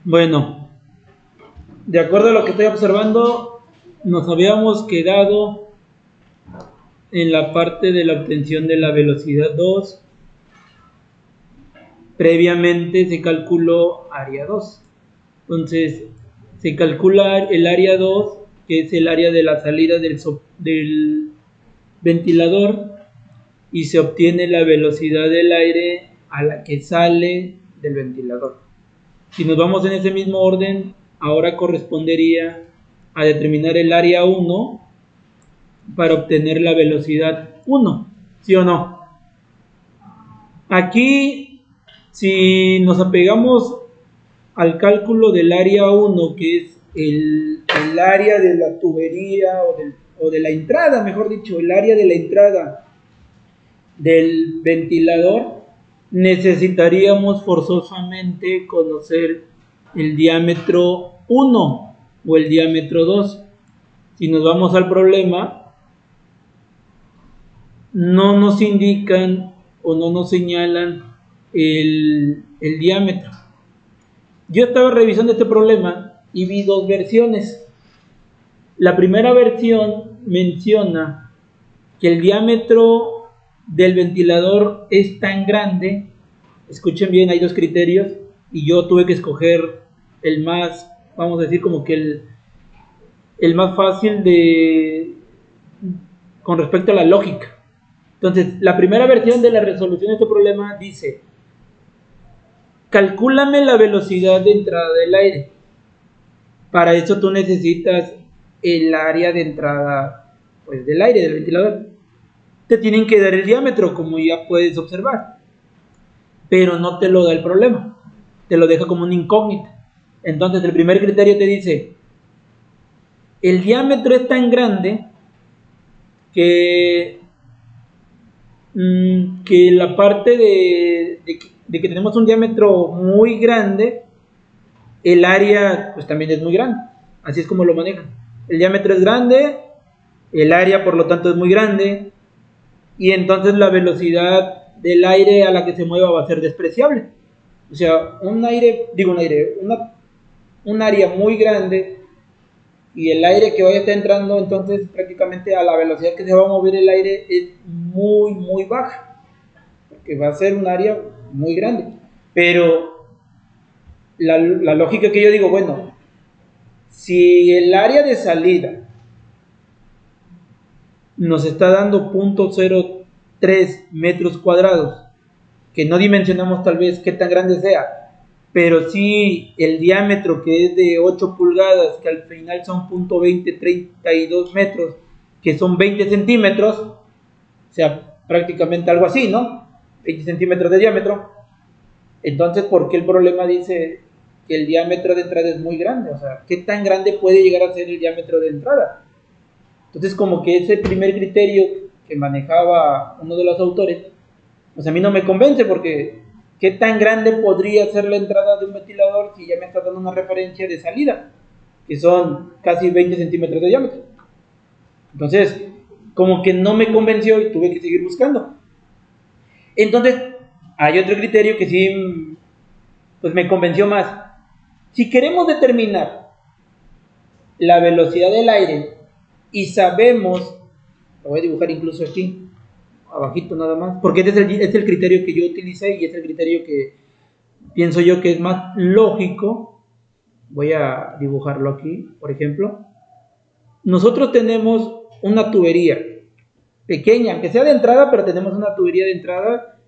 Bueno, de acuerdo a lo que estoy observando, nos habíamos quedado en la parte de la obtención de la velocidad 2. Previamente se calculó área 2. Entonces, se calcula el área 2, que es el área de la salida del ventilador, y se obtiene la velocidad del aire a la que sale del ventilador. Si nos vamos en ese mismo orden, ahora correspondería a determinar el área 1 para obtener la velocidad 1, ¿sí o no? Aquí, si nos apegamos al cálculo del área 1, que es el área de la tubería o de la entrada, mejor dicho, el área de la entrada del ventilador, necesitaríamos forzosamente conocer el diámetro 1 o el diámetro 2. Si nos vamos al problema, no nos indican o no nos señalan el diámetro. Yo estaba revisando este problema y vi dos versiones. La primera versión menciona que el diámetro del ventilador es tan grande. Escuchen bien, hay dos criterios y yo tuve que escoger el más, vamos a decir como que el más fácil con respecto a la lógica. Entonces, la primera versión de la resolución de este problema dice: calcúlame la velocidad de entrada del aire. Para eso tú necesitas el área de entrada, pues, del aire, del ventilador. Te tienen que dar el diámetro, como ya puedes observar, pero no te lo da el problema, te lo deja como una incógnita. Entonces el primer criterio te dice: el diámetro es tan grande que la parte de que tenemos un diámetro muy grande, el área pues también es muy grande. Así es como lo manejan. El diámetro es grande, el área por lo tanto es muy grande, y entonces la velocidad del aire a la que se mueva va a ser despreciable. O sea, un área muy grande y el aire que vaya a estar entrando, entonces prácticamente a la velocidad que se va a mover el aire es muy, muy baja, porque va a ser un área muy grande. Pero la lógica que yo digo, bueno, si el área de salida nos está dando 0.03 metros cuadrados, que no dimensionamos tal vez qué tan grande sea, pero sí el diámetro, que es de 8 pulgadas, que al final son 0.2032 metros, que son 20 centímetros, o sea, prácticamente algo así, ¿no? 20 centímetros de diámetro. Entonces, ¿por qué el problema dice que el diámetro de entrada es muy grande? O sea, ¿qué tan grande puede llegar a ser el diámetro de entrada? Entonces, como que ese primer criterio que manejaba uno de los autores, pues a mí no me convence, porque ¿qué tan grande podría ser la entrada de un ventilador si ya me está dando una referencia de salida, que son casi 20 centímetros de diámetro? Entonces, como que no me convenció y tuve que seguir buscando. Entonces, hay otro criterio que sí, pues me convenció más. Si queremos determinar la velocidad del aire y sabemos, lo voy a dibujar incluso aquí, abajito nada más, porque este es el criterio que yo utilicé y es el criterio que pienso yo que es más lógico. Voy a dibujarlo aquí, por ejemplo. Nosotros tenemos una tubería pequeña, que sea de entrada, pero tenemos una tubería de entrada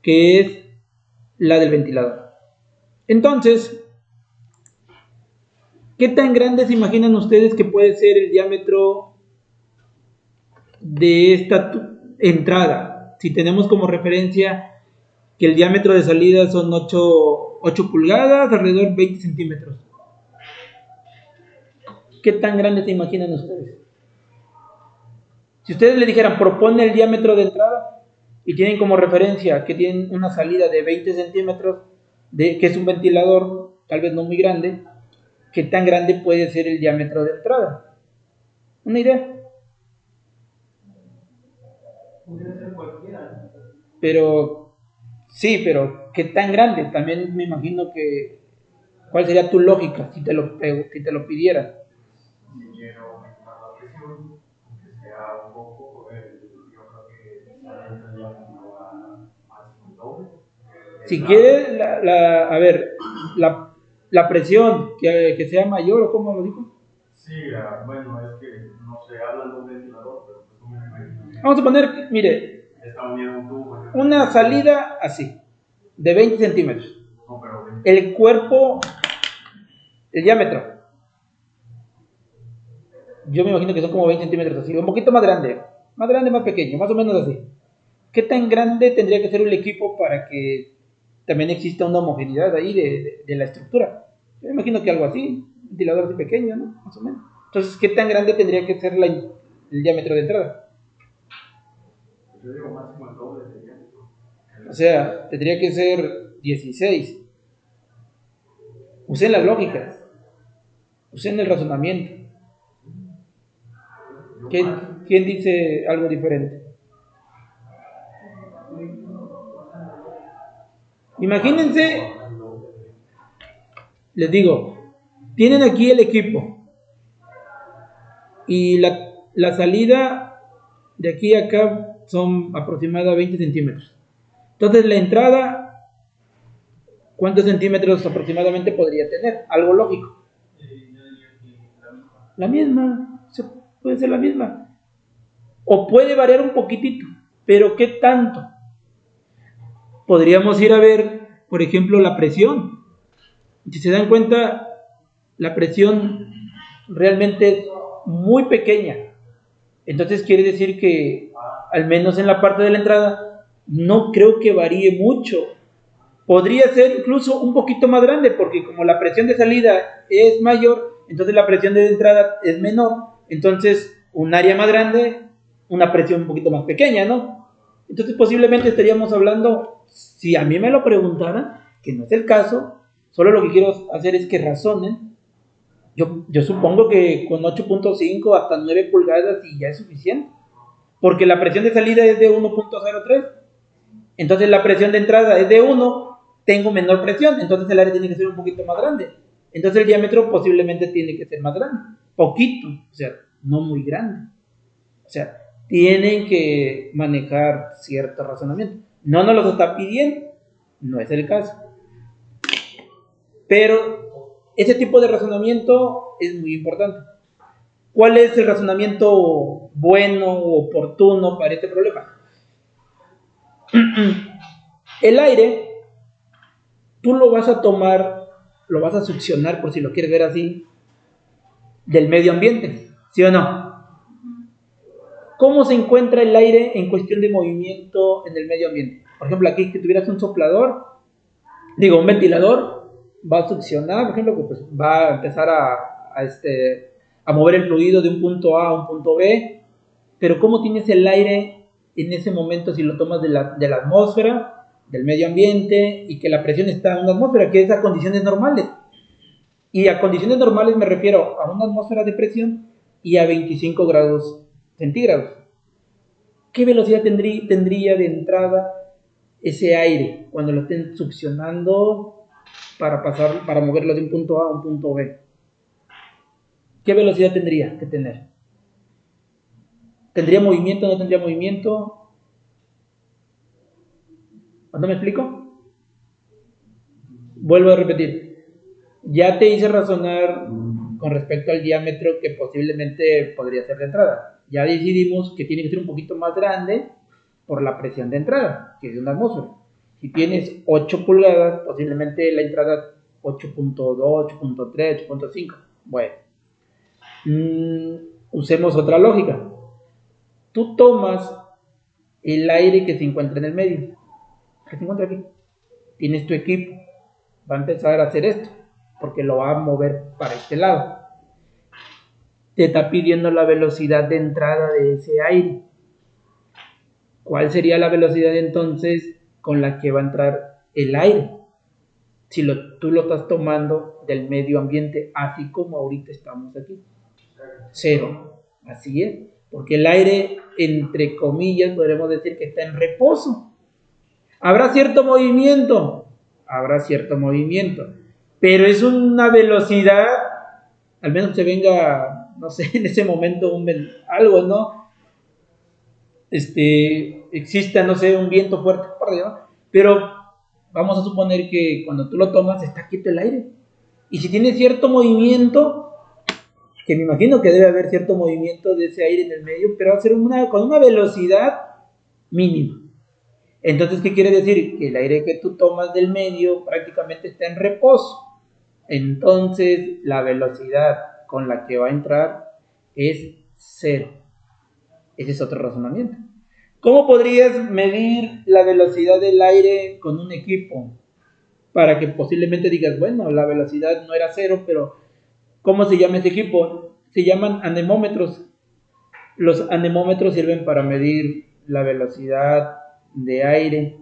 que es la del ventilador. Entonces, ¿qué tan grande se imaginan ustedes que puede ser el diámetro de esta entrada? Si tenemos como referencia que el diámetro de salida son 8 pulgadas, alrededor de 20 centímetros. ¿Qué tan grande se imaginan ustedes? Si ustedes le dijeran, propone el diámetro de entrada, y tienen como referencia que tienen una salida de 20 centímetros, que es un ventilador, tal vez no muy grande, ¿qué tan grande puede ser el diámetro de entrada? ¿Una idea? Puede ser cualquiera. Pero, sí, pero ¿qué tan grande? También me imagino que ¿Cuál sería tu lógica si te lo pidieran? Si quiero aumentar la presión, aunque sea un poco, yo creo que entraría como a máximo el doble. Si quieres, a ver, la presión que sea mayor, ¿o cómo lo dijo? Sí, bueno, es que no se habla de un ventilador, pero pues un ventilador. Vamos a poner, mire, Está unido a un tubo. una salida así, de 20 centímetros. No, pero El cuerpo, el diámetro, yo me imagino que son como 20 centímetros así, un poquito más grande, más pequeño, más o menos así. ¿Qué tan grande tendría que ser el equipo para que también exista una homogeneidad ahí de la estructura? Yo me imagino que algo así, un ventilador así pequeño, ¿no? Más o menos. Entonces, ¿qué tan grande tendría que ser el diámetro de entrada? yo digo máximo el doble de diámetro. O sea, tendría que ser 16. Usen la lógica, usen el razonamiento. ¿Quién dice algo diferente? Imagínense, les digo, tienen aquí el equipo y la salida de aquí a acá son aproximadamente 20 centímetros. Entonces la entrada, ¿cuántos centímetros aproximadamente podría tener? Algo lógico. La misma, puede ser la misma. O puede variar un poquitito, pero ¿qué tanto? Podríamos ir a ver, por ejemplo, la presión. Si se dan cuenta, la presión realmente es muy pequeña. Entonces quiere decir que, al menos en la parte de la entrada, no creo que varíe mucho. Podría ser incluso un poquito más grande, porque como la presión de salida es mayor, entonces la presión de entrada es menor. Entonces, un área más grande, una presión un poquito más pequeña, ¿no? Entonces, posiblemente estaríamos hablando, si a mí me lo preguntaran, que no es el caso, solo lo que quiero hacer es que razonen. Yo supongo que con 8.5 hasta 9 pulgadas y ya es suficiente, porque la presión de salida es de 1.03. Entonces la presión de entrada es de 1, tengo menor presión, entonces el área tiene que ser un poquito más grande. Entonces el diámetro posiblemente tiene que ser más grande, poquito, o sea, no muy grande. O sea, tienen que manejar cierto razonamiento. No nos lo está pidiendo, no es el caso. Pero ese tipo de razonamiento es muy importante. ¿Cuál es el razonamiento bueno o oportuno para este problema? El aire, tú lo vas a tomar, lo vas a succionar, por si lo quieres ver así, del medio ambiente, ¿sí o no? ¿Cómo se encuentra el aire en cuestión de movimiento en el medio ambiente? Por ejemplo, aquí que tuvieras un soplador, un ventilador, va a succionar, por ejemplo, que pues va a empezar a mover el fluido de un punto A a un punto B, pero ¿cómo tienes el aire en ese momento si lo tomas de la atmósfera, del medio ambiente, y que la presión está en una atmósfera, que es a condiciones normales? Y a condiciones normales me refiero a una atmósfera de presión y a 25 grados centígrados. ¿Qué velocidad tendría de entrada ese aire cuando lo estén succionando para moverlo de un punto A a un punto B? ¿Qué velocidad tendría que tener? ¿Tendría movimiento o no tendría movimiento? ¿No me explico? Vuelvo a repetir. Ya te hice razonar con respecto al diámetro que posiblemente podría ser de entrada. Ya decidimos que tiene que ser un poquito más grande por la presión de entrada, que es de una atmósfera. Si tienes 8 pulgadas, posiblemente la entrada 8.2, 8.3, 8.5. Bueno, usemos otra lógica. Tú tomas el aire que se encuentra en el medio, que se encuentra aquí. Tienes tu equipo, va a empezar a hacer esto, porque lo va a mover para este lado. Te está pidiendo la velocidad de entrada de ese aire. ¿Cuál sería la velocidad entonces con la que va a entrar el aire? Si tú lo estás tomando del medio ambiente, así como ahorita estamos aquí. 0. Así es. Porque el aire, entre comillas, podremos decir que está en reposo. ¿Habrá cierto movimiento? Habrá cierto movimiento. pero es una velocidad, al menos que venga, no sé, en ese momento algo, ¿no? Exista, no sé, un viento fuerte por arriba, pero vamos a suponer que cuando tú lo tomas está quieto el aire. Y si tiene cierto movimiento, que me imagino que debe haber cierto movimiento de ese aire en el medio, pero va a ser con una velocidad mínima. Entonces, ¿qué quiere decir? Que el aire que tú tomas del medio prácticamente está en reposo. Entonces, la velocidad con la que va a entrar es cero. Ese es otro razonamiento. ¿Cómo podrías medir la velocidad del aire con un equipo? Para que posiblemente digas, bueno, la velocidad no era cero, pero ¿cómo se llama ese equipo? Se llaman anemómetros. Los anemómetros sirven para medir la velocidad de aire.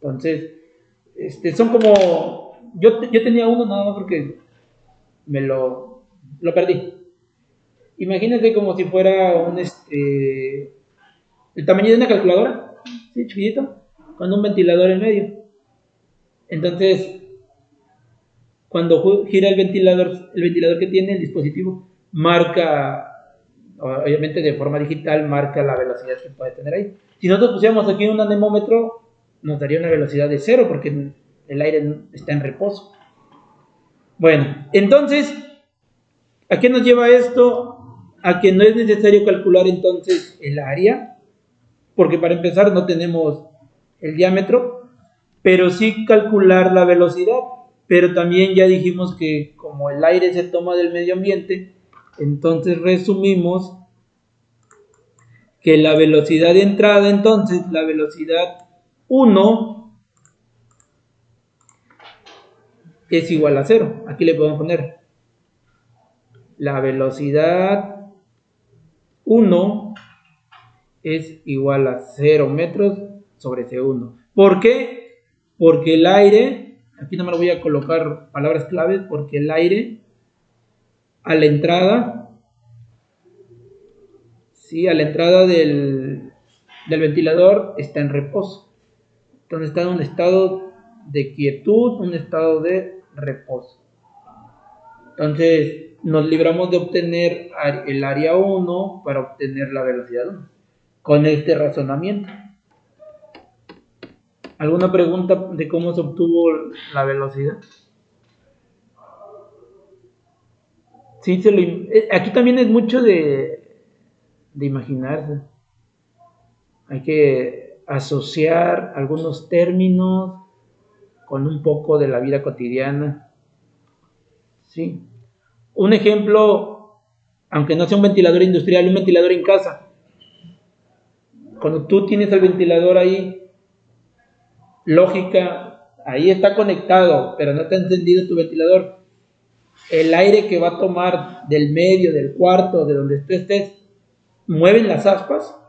Entonces, son como... Yo tenía uno nada más porque me lo perdí. Imagínate como si fuera el tamaño de una calculadora, sí, chiquitito, con un ventilador en medio. Entonces, cuando gira el ventilador que tiene el dispositivo marca, obviamente de forma digital, marca la velocidad que puede tener ahí. Si nosotros pusiéramos aquí un anemómetro, nos daría una velocidad de cero porque el aire está en reposo. Bueno, entonces, ¿a qué nos lleva esto? A que no es necesario calcular entonces el área, porque para empezar no tenemos el diámetro, pero sí calcular la velocidad. Pero también ya dijimos que como el aire se toma del medio ambiente, entonces resumimos que la velocidad de entrada, entonces la velocidad 1 es igual a 0. Aquí le podemos poner la velocidad 1 es igual a 0 metros sobre segundo. ¿Por qué? Porque el aire, aquí no me lo voy a colocar palabras claves, porque el aire a la entrada, sí, a la entrada del ventilador está en reposo. Entonces está en un estado de quietud, un estado de reposo. Entonces nos libramos de obtener el área 1 para obtener la velocidad 1 con este razonamiento. ¿Alguna pregunta de cómo se obtuvo la velocidad? Sí, aquí también es mucho de imaginarse. Hay que asociar algunos términos con un poco de la vida cotidiana. Sí. Un ejemplo, aunque no sea un ventilador industrial, un ventilador en casa. Cuando tú tienes el ventilador ahí, lógica, ahí está conectado, pero no está encendido tu ventilador. El aire que va a tomar del medio, del cuarto, de donde tú estés, ¿mueven las aspas?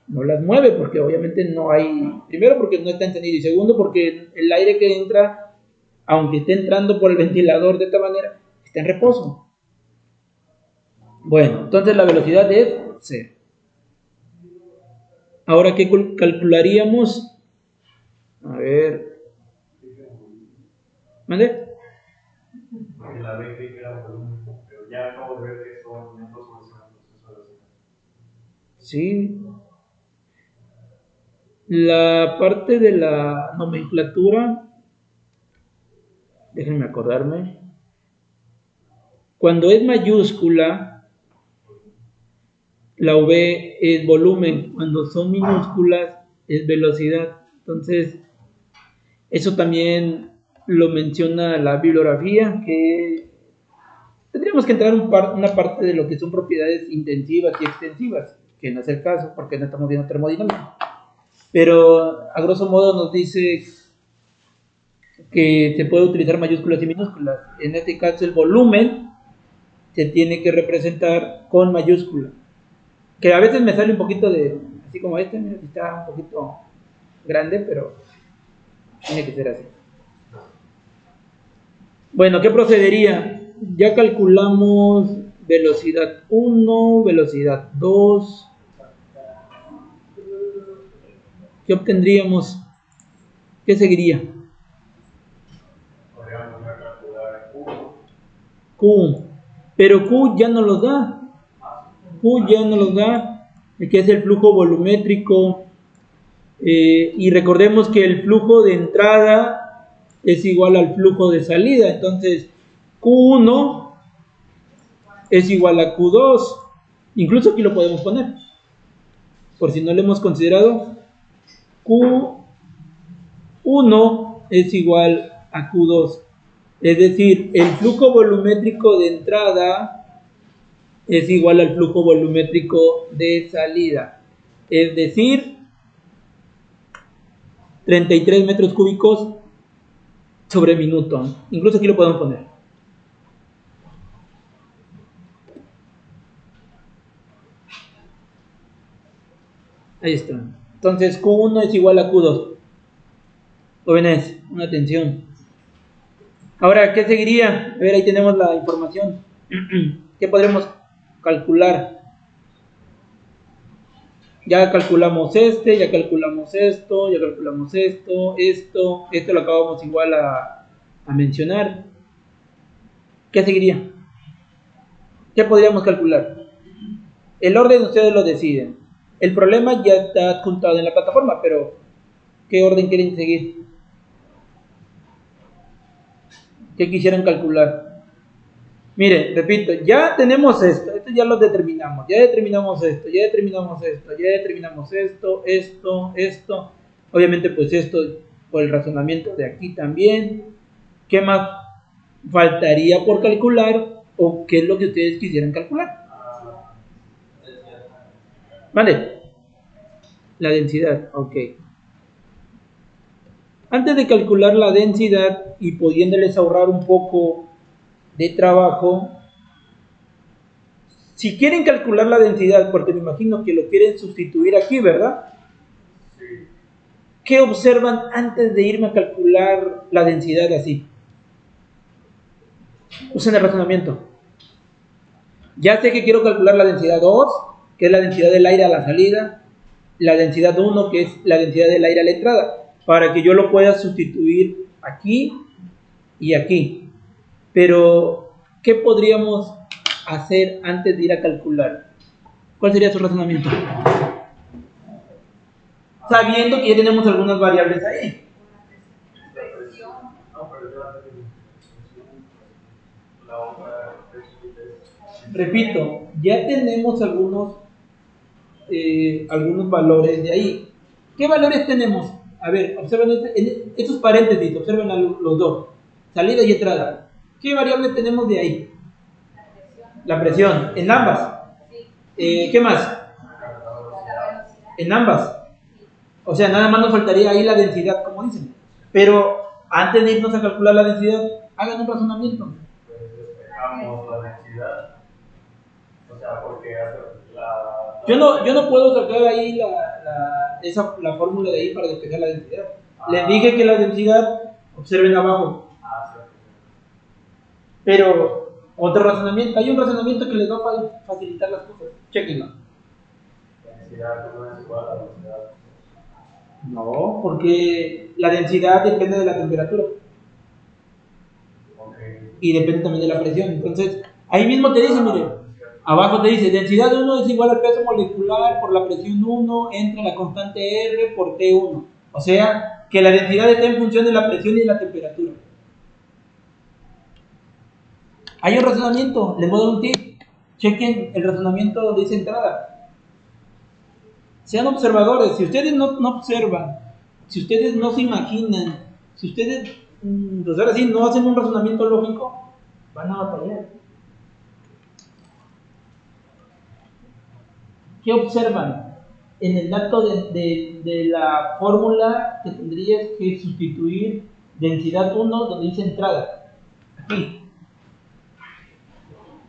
No las mueve porque obviamente no hay, primero porque no está encendido y segundo porque el aire que entra, aunque esté entrando por el ventilador de esta manera, está en reposo. Bueno, entonces la velocidad es 0. Ahora, ¿qué calcularíamos? A ver. ¿Mande? La B que era volumen, pero ya acabo de ver que son metros sobre segundo, eso es velocidad. Sí. La parte de la nomenclatura, déjenme acordarme. Cuando es mayúscula, la V es volumen. Cuando son minúsculas, es velocidad. Entonces, eso también lo menciona la bibliografía, que tendríamos que entrar en una parte de lo que son propiedades intensivas y extensivas, que no es el caso, porque no estamos viendo termodinámica. Pero a grosso modo nos dice que se puede utilizar mayúsculas y minúsculas. En este caso, el volumen se tiene que representar con mayúscula. Que a veces me sale un poquito de, así como está un poquito grande, pero tiene que ser así. Bueno, ¿qué procedería? Ya calculamos velocidad 1, velocidad 2. ¿Qué obtendríamos? ¿Qué seguiría? Podríamos calcular Q, pero Q ya no los da. Q ya no los da, que es el flujo volumétrico. Y recordemos que el flujo de entrada es igual al flujo de salida. Entonces, Q1 es igual a Q2. Incluso aquí lo podemos poner. Por si no lo hemos considerado, Q1 es igual a Q2. Es decir, el flujo volumétrico de entrada es igual al flujo volumétrico de salida. Es decir, 33 metros cúbicos sobre minuto. Incluso aquí lo podemos poner. Ahí está. Entonces Q1 es igual a Q2. Jóvenes, una atención. Ahora, ¿qué seguiría? A ver, ahí tenemos la información. ¿Qué podremos calcular? Ya calculamos ya calculamos esto, ya calculamos esto lo acabamos igual a mencionar. ¿Qué seguiría? ¿Qué podríamos calcular? El orden ustedes lo deciden. El problema ya está adjuntado en la plataforma, pero ¿qué orden quieren seguir? ¿Qué quisieran calcular? Miren, repito, ya tenemos esto ya lo determinamos, ya determinamos esto, ya determinamos esto, ya determinamos esto, obviamente pues esto por el razonamiento de aquí también. ¿Qué más faltaría por calcular o qué es lo que ustedes quisieran calcular? ¿Vale? La densidad, ok. Antes de calcular la densidad y pudiéndoles ahorrar un poco de trabajo, si quieren calcular la densidad, porque me imagino que lo quieren sustituir aquí, ¿verdad? Sí. ¿Qué observan antes de irme a calcular la densidad así? Usen el razonamiento. Ya sé que quiero calcular la densidad 2, que es la densidad del aire a la salida, la densidad 1, que es la densidad del aire a la entrada, para que yo lo pueda sustituir aquí y aquí. Pero, ¿qué podríamos hacer antes de ir a calcular? ¿Cuál sería su razonamiento? Sabiendo que ya tenemos algunas variables ahí. Repito, ya tenemos algunos valores de ahí. ¿Qué valores tenemos? A ver, observen estos paréntesis, observen los dos, salida y entrada. ¿Qué variables tenemos de ahí? La presión, en ambas. ¿Qué más? En ambas. O sea, nada más nos faltaría ahí la densidad, como dicen. Pero antes de irnos a calcular la densidad, hagan un razonamiento. Pues despejamos la densidad. O sea, porque yo no puedo sacar ahí la fórmula de ahí para despejar la densidad. Les dije que la densidad, observen abajo. Pero otro razonamiento, hay un razonamiento que les va a facilitar las cosas. Chequenlo. Densidad no es igual a la densidad. No, porque la densidad depende de la temperatura. Okay. Y depende también de la presión. Entonces, ahí mismo te dice, mire, abajo te dice, densidad 1 es igual al peso molecular por la presión 1 entre la constante R por T1. O sea, que la densidad está en función de la presión y de la temperatura. Hay un razonamiento, les voy a dar un tip. Chequen el razonamiento donde dice entrada. Sean observadores. Si ustedes no observan, si ustedes no se imaginan, si ustedes, pues ahora sí, no hacen un razonamiento lógico, van a batallar. ¿Qué observan? En el dato de la fórmula que tendrías que sustituir densidad 1 donde dice entrada. Aquí.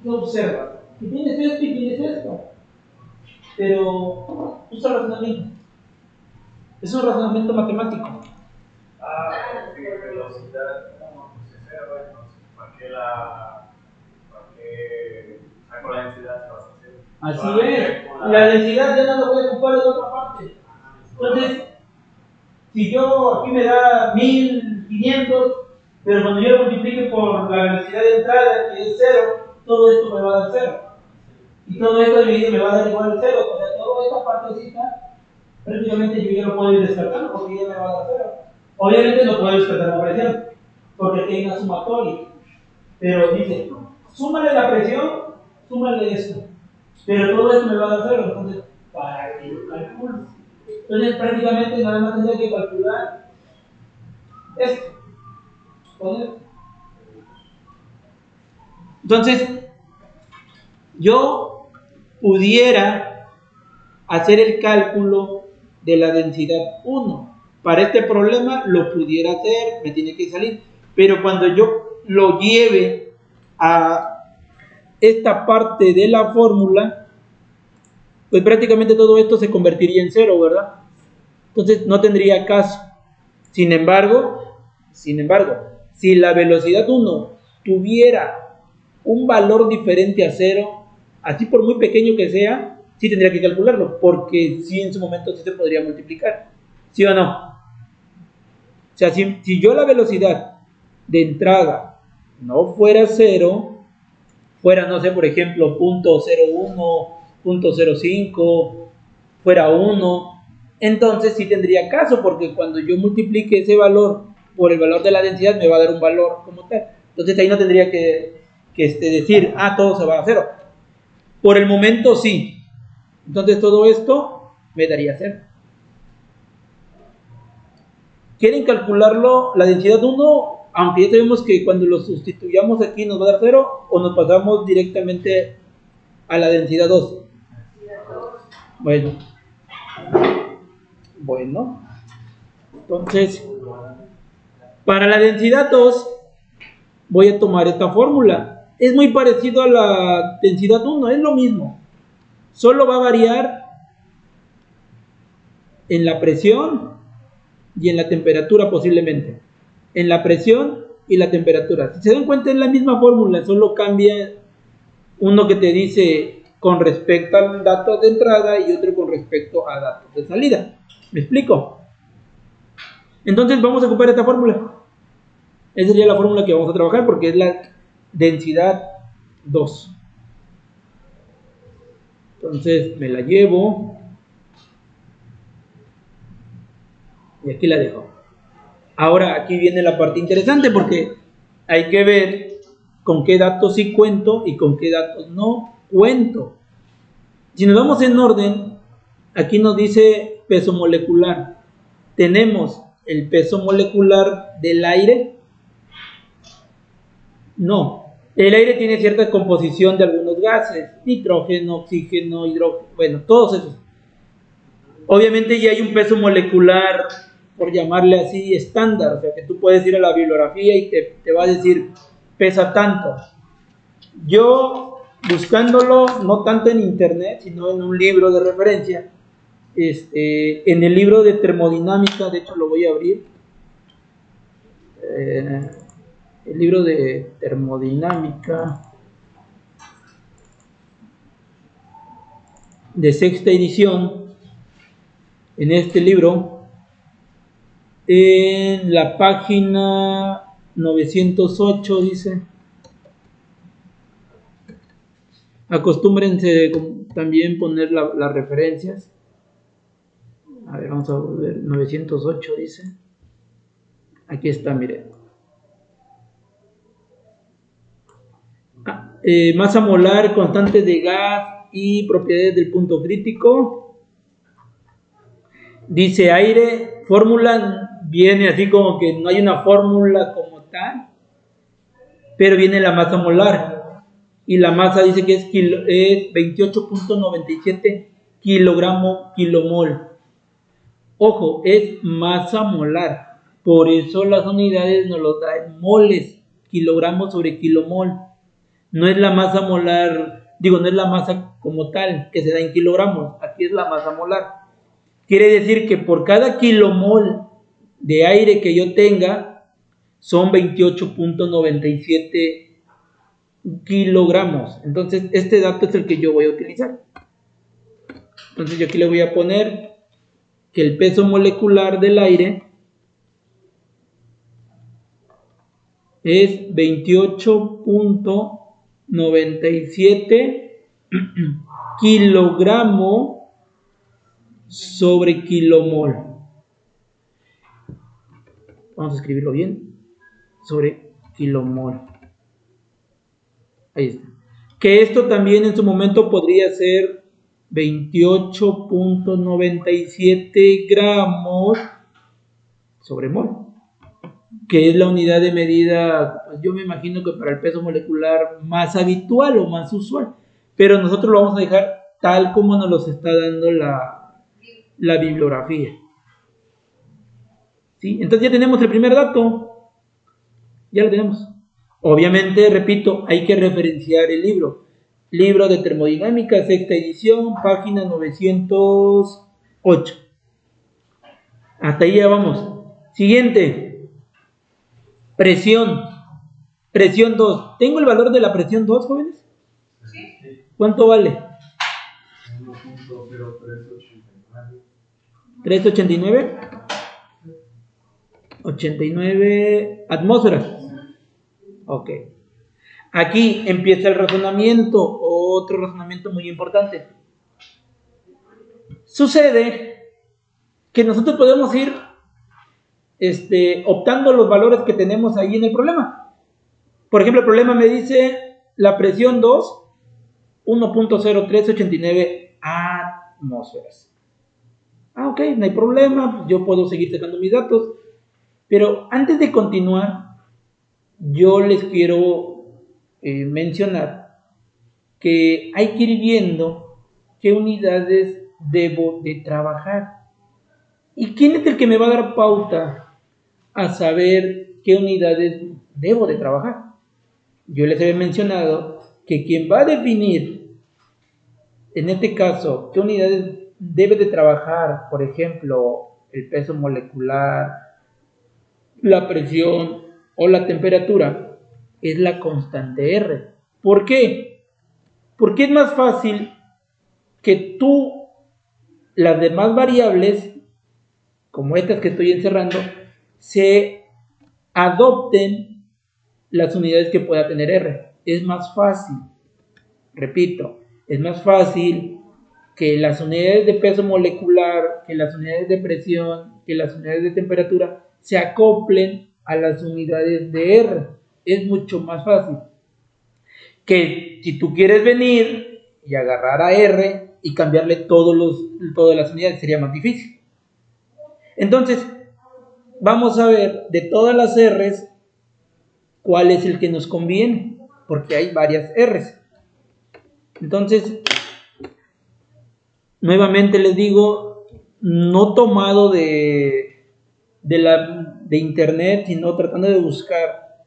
¿Qué observan? Que tienes esto y tienes esto. Pero usa razonamiento. Es un razonamiento matemático. Sí, velocidad, pues es cero, entonces, ¿para qué saco la densidad? Así es. La densidad ya no la voy a ocupar en otra parte. Entonces, si yo aquí me da 1500, Pero cuando yo lo multiplique por la velocidad de entrada, que es 0, todo esto me va a dar 0. Y todo esto dividido me va a dar igual 0. O sea, toda esta partecita, prácticamente yo ya lo puedo ir descartando porque ya me va a dar 0. Obviamente no puedo descartar la presión, porque aquí hay una sumatoria. Pero dice, súmale la presión, súmale esto. Pero todo esto me va a dar 0. Entonces, ¿para qué lo calculo? Entonces, prácticamente nada más tendría que calcular esto. Entonces, yo pudiera hacer el cálculo de la densidad 1. Para este problema lo pudiera hacer, me tiene que salir. Pero cuando yo lo lleve a esta parte de la fórmula, pues prácticamente todo esto se convertiría en 0, ¿verdad? Entonces no tendría caso. Sin embargo, si la velocidad 1 tuviera un valor diferente a 0, así por muy pequeño que sea, sí tendría que calcularlo, porque sí en su momento sí se podría multiplicar. ¿Sí o no? O sea, si yo la velocidad de entrada no fuera 0, fuera, no sé, por ejemplo, .01, .05, fuera 1, entonces sí tendría caso, porque cuando yo multiplique ese valor por el valor de la densidad, me va a dar un valor como tal. Entonces ahí no tendría que decir, todo se va a 0. Por el momento sí. Entonces todo esto me daría 0. ¿Quieren calcularlo la densidad 1? Aunque ya sabemos que cuando lo sustituyamos aquí nos va a dar 0, o nos pasamos directamente a la densidad 2. Bueno, entonces para la densidad 2 voy a tomar esta fórmula. Es muy parecido a la densidad 1, es lo mismo, solo va a variar en la presión y en la temperatura posiblemente. En la presión y la temperatura. Si se dan cuenta es la misma fórmula, solo cambia uno que te dice con respecto al dato de entrada y otro con respecto a datos de salida. ¿Me explico? Entonces vamos a ocupar esta fórmula. Esa sería la fórmula que vamos a trabajar porque es la densidad 2. Entonces me la llevo y aquí la dejo. Ahora aquí viene la parte interesante porque hay que ver con qué datos sí cuento y con qué datos no cuento. Si nos vamos en orden, aquí nos dice peso molecular. ¿Tenemos el peso molecular del aire? No. El aire tiene cierta composición de algunos gases, nitrógeno, oxígeno, hidrógeno, bueno, todos esos. Obviamente ya hay un peso molecular, por llamarle así, estándar, o sea que tú puedes ir a la bibliografía y te va a decir, pesa tanto. Yo, buscándolo, no tanto en internet, sino en un libro de referencia, en el libro de termodinámica, de hecho lo voy a abrir, el libro de termodinámica de sexta edición, en este libro, en la página 908 dice, acostúmbrense también poner las referencias. A ver, vamos a ver, 908 dice, aquí está, miren. Masa molar, constante de gas y propiedades del punto crítico. Dice aire, fórmula, viene así como que no hay una fórmula como tal, pero viene la masa molar. Y la masa dice que es 28.97 kilomol. Ojo, es masa molar. Por eso las unidades nos lo da en moles, kilogramos sobre kilomol. No es la masa molar, no es la masa como tal, que se da en kilogramos. Aquí es la masa molar. Quiere decir que por cada kilomol de aire que yo tenga, son 28.97 kilogramos. Entonces, este dato es el que yo voy a utilizar. Entonces, yo aquí le voy a poner que el peso molecular del aire es 28.97 kilogramo sobre kilomol. Vamos a escribirlo bien. Sobre kilomol. Ahí está. Que esto también en su momento podría ser 28.97 gramos sobre mol, que es la unidad de medida, pues yo me imagino que para el peso molecular más habitual o más usual, pero nosotros lo vamos a dejar tal como nos los está dando la bibliografía. ¿Sí? Entonces ya tenemos el primer dato, ya lo tenemos. Obviamente, repito, hay que referenciar el libro. Libro de termodinámica, sexta edición, página 908. Hasta ahí ya vamos. Siguiente. Presión. Presión 2. ¿Tengo el valor de la presión 2, jóvenes? Sí. ¿Cuánto vale? 389. 89 atmósferas. Ok. Aquí empieza el razonamiento, otro razonamiento muy importante. Sucede que nosotros podemos ir optando los valores que tenemos ahí en el problema. Por ejemplo, el problema me dice la presión 2, 1.0389 atmósferas. Ok, no hay problema, yo puedo seguir sacando mis datos. Pero antes de continuar, yo les quiero mencionar que hay que ir viendo qué unidades debo de trabajar. ¿Y quién es el que me va a dar pauta a saber qué unidades debo de trabajar? Yo les había mencionado que quien va a definir, en este caso, qué unidades debe de trabajar, por ejemplo, el peso molecular, la presión o la temperatura, es la constante R. ¿Por qué? Porque es más fácil que tú las demás variables, como estas que estoy encerrando, se adopten las unidades que pueda tener R. Es más fácil, repito, es más fácil que las unidades de peso molecular, que las unidades de presión, que las unidades de temperatura se acoplen a las unidades de R. Es mucho más fácil que si tú quieres venir y agarrar a R y cambiarle todas las unidades, sería más difícil. Entonces, vamos a ver de todas las R's cuál es el que nos conviene, porque hay varias R's. Entonces, nuevamente les digo, no tomado de internet, sino tratando de buscar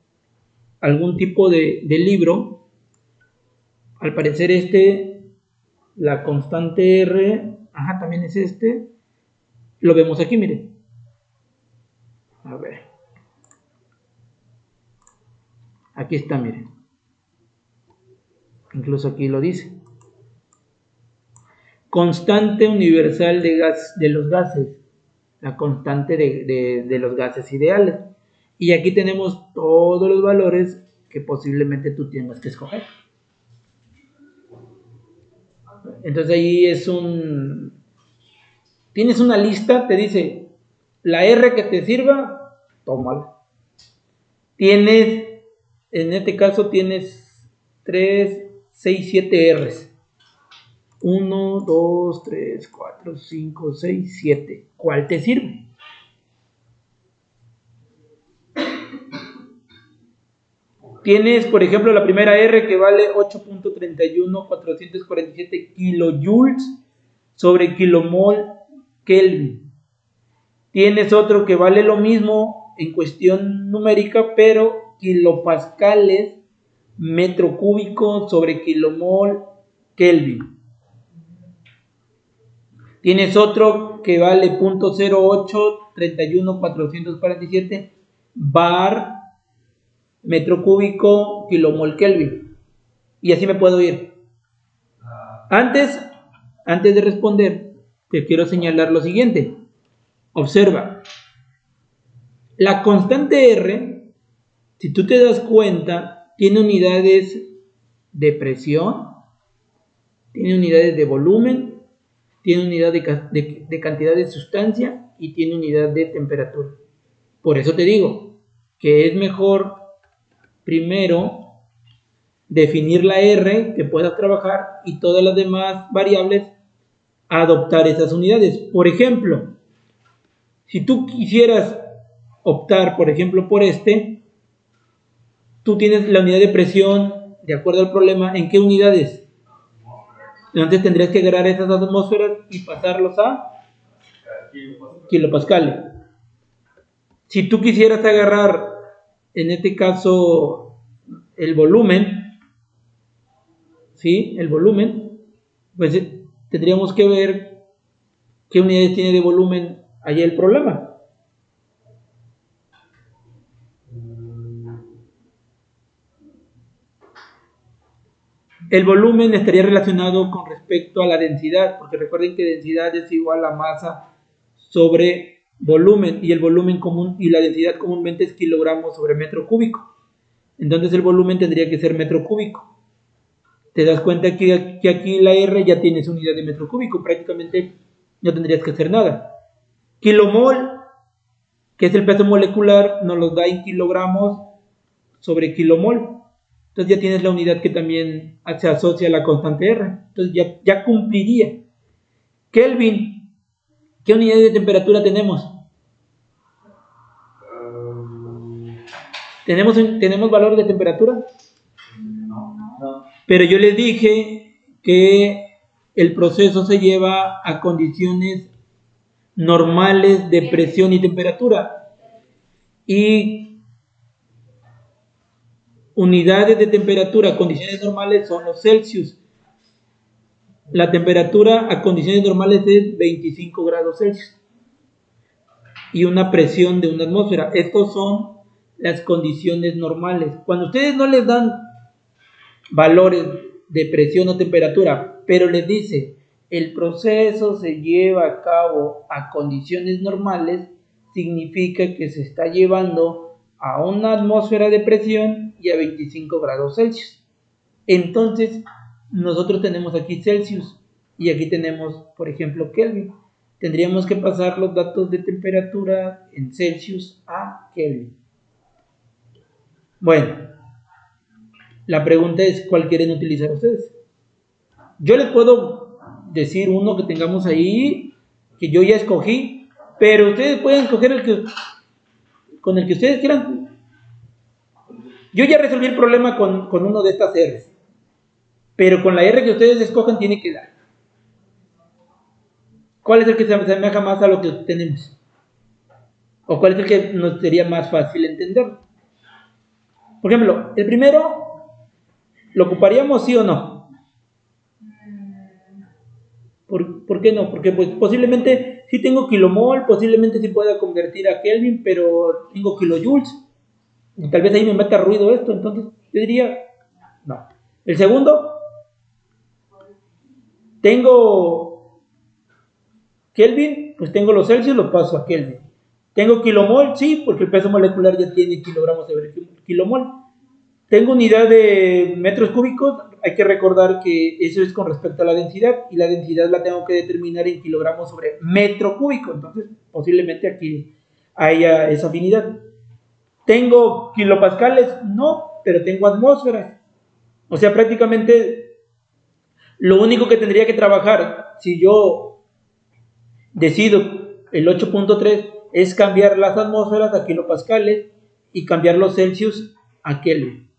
algún tipo de libro. Al parecer la constante R, también es lo vemos aquí, miren. A ver. Aquí está, miren. Incluso aquí lo dice. Constante universal de los gases. La constante de los gases ideales. Y aquí tenemos todos los valores que posiblemente tú tengas que escoger. Entonces ahí tienes una lista, te dice la R que te sirva, tómala. En este caso tienes 3, 6, 7 R's. 1, 2, 3, 4, 5, 6, 7. ¿Cuál te sirve? Tienes, por ejemplo, la primera R que vale 8.31447 kilojoules sobre kilomol Kelvin. Tienes otro que vale lo mismo en cuestión numérica, pero kilopascales metro cúbico sobre kilomol Kelvin. Tienes otro que vale 0.0831447 bar metro cúbico kilomol Kelvin. Y así me puedo ir. Antes de responder, te quiero señalar lo siguiente. Observa. La constante R si tú te das cuenta, tiene unidades de presión, tiene unidades de volumen, tiene unidad de cantidad de sustancia y tiene unidad de temperatura. Por eso te digo que es mejor primero definir la R que puedas trabajar y todas las demás variables adoptar esas unidades. Por ejemplo, si tú quisieras optar, por ejemplo, por tú tienes la unidad de presión, de acuerdo al problema, ¿en qué unidades? Entonces tendrías que agarrar esas atmósferas y pasarlos a kilopascales. Si tú quisieras agarrar, en este caso, el volumen, ¿sí? El volumen, pues tendríamos que ver qué unidades tiene de volumen allá el problema. El volumen estaría relacionado con respecto a la densidad, porque recuerden que densidad es igual a masa sobre volumen, y el volumen común y la densidad comúnmente es kilogramos sobre metro cúbico. Entonces el volumen tendría que ser metro cúbico. Te das cuenta que aquí la R ya tiene su unidad de metro cúbico, prácticamente no tendrías que hacer nada. Kilomol, que es el peso molecular, nos lo da en kilogramos sobre kilomol. Entonces ya tienes la unidad que también se asocia a la constante R. Entonces ya cumpliría. Kelvin, ¿qué unidad de temperatura tenemos? ¿Tenemos valor de temperatura? No. Pero yo les dije que el proceso se lleva a condiciones normales de presión y temperatura. Y unidades de temperatura a condiciones normales son los Celsius. La temperatura a condiciones normales es 25 grados Celsius. Y una presión de una atmósfera. Estos son las condiciones normales. Cuando ustedes no les dan valores de presión o temperatura, pero les dice el proceso se lleva a cabo a condiciones normales, significa que se está llevando a una atmósfera de presión y a 25 grados Celsius. Entonces, nosotros tenemos aquí Celsius y aquí tenemos, por ejemplo, Kelvin. Tendríamos que pasar los datos de temperatura en Celsius a Kelvin. Bueno, la pregunta es, ¿cuál quieren utilizar ustedes? Yo les puedo decir uno que tengamos ahí, que yo ya escogí, pero ustedes pueden escoger con el que ustedes quieran. Yo ya resolví el problema con uno de estas R's, pero con la R que ustedes escojan tiene que dar. ¿Cuál es el que se asemeja más a lo que tenemos? ¿O cuál es el que nos sería más fácil entender? Por ejemplo, el primero, ¿lo ocuparíamos sí o no? ¿Por qué no? Porque pues posiblemente sí tengo kilomol, posiblemente sí pueda convertir a Kelvin, pero tengo kilojoules. Y tal vez ahí me meta ruido esto, entonces yo diría, no. El segundo, tengo Kelvin, pues tengo los Celsius, los paso a Kelvin. Tengo kilomol, sí, porque el peso molecular ya tiene kilogramos sobre kilomol. Tengo unidad de metros cúbicos, hay que recordar que eso es con respecto a la densidad, y la densidad la tengo que determinar en kilogramos sobre metro cúbico, entonces posiblemente aquí haya esa afinidad. ¿Tengo kilopascales? No, pero tengo atmósferas. O sea, prácticamente lo único que tendría que trabajar, si yo decido el 8.3, es cambiar las atmósferas a kilopascales y cambiar los Celsius a Kelvin.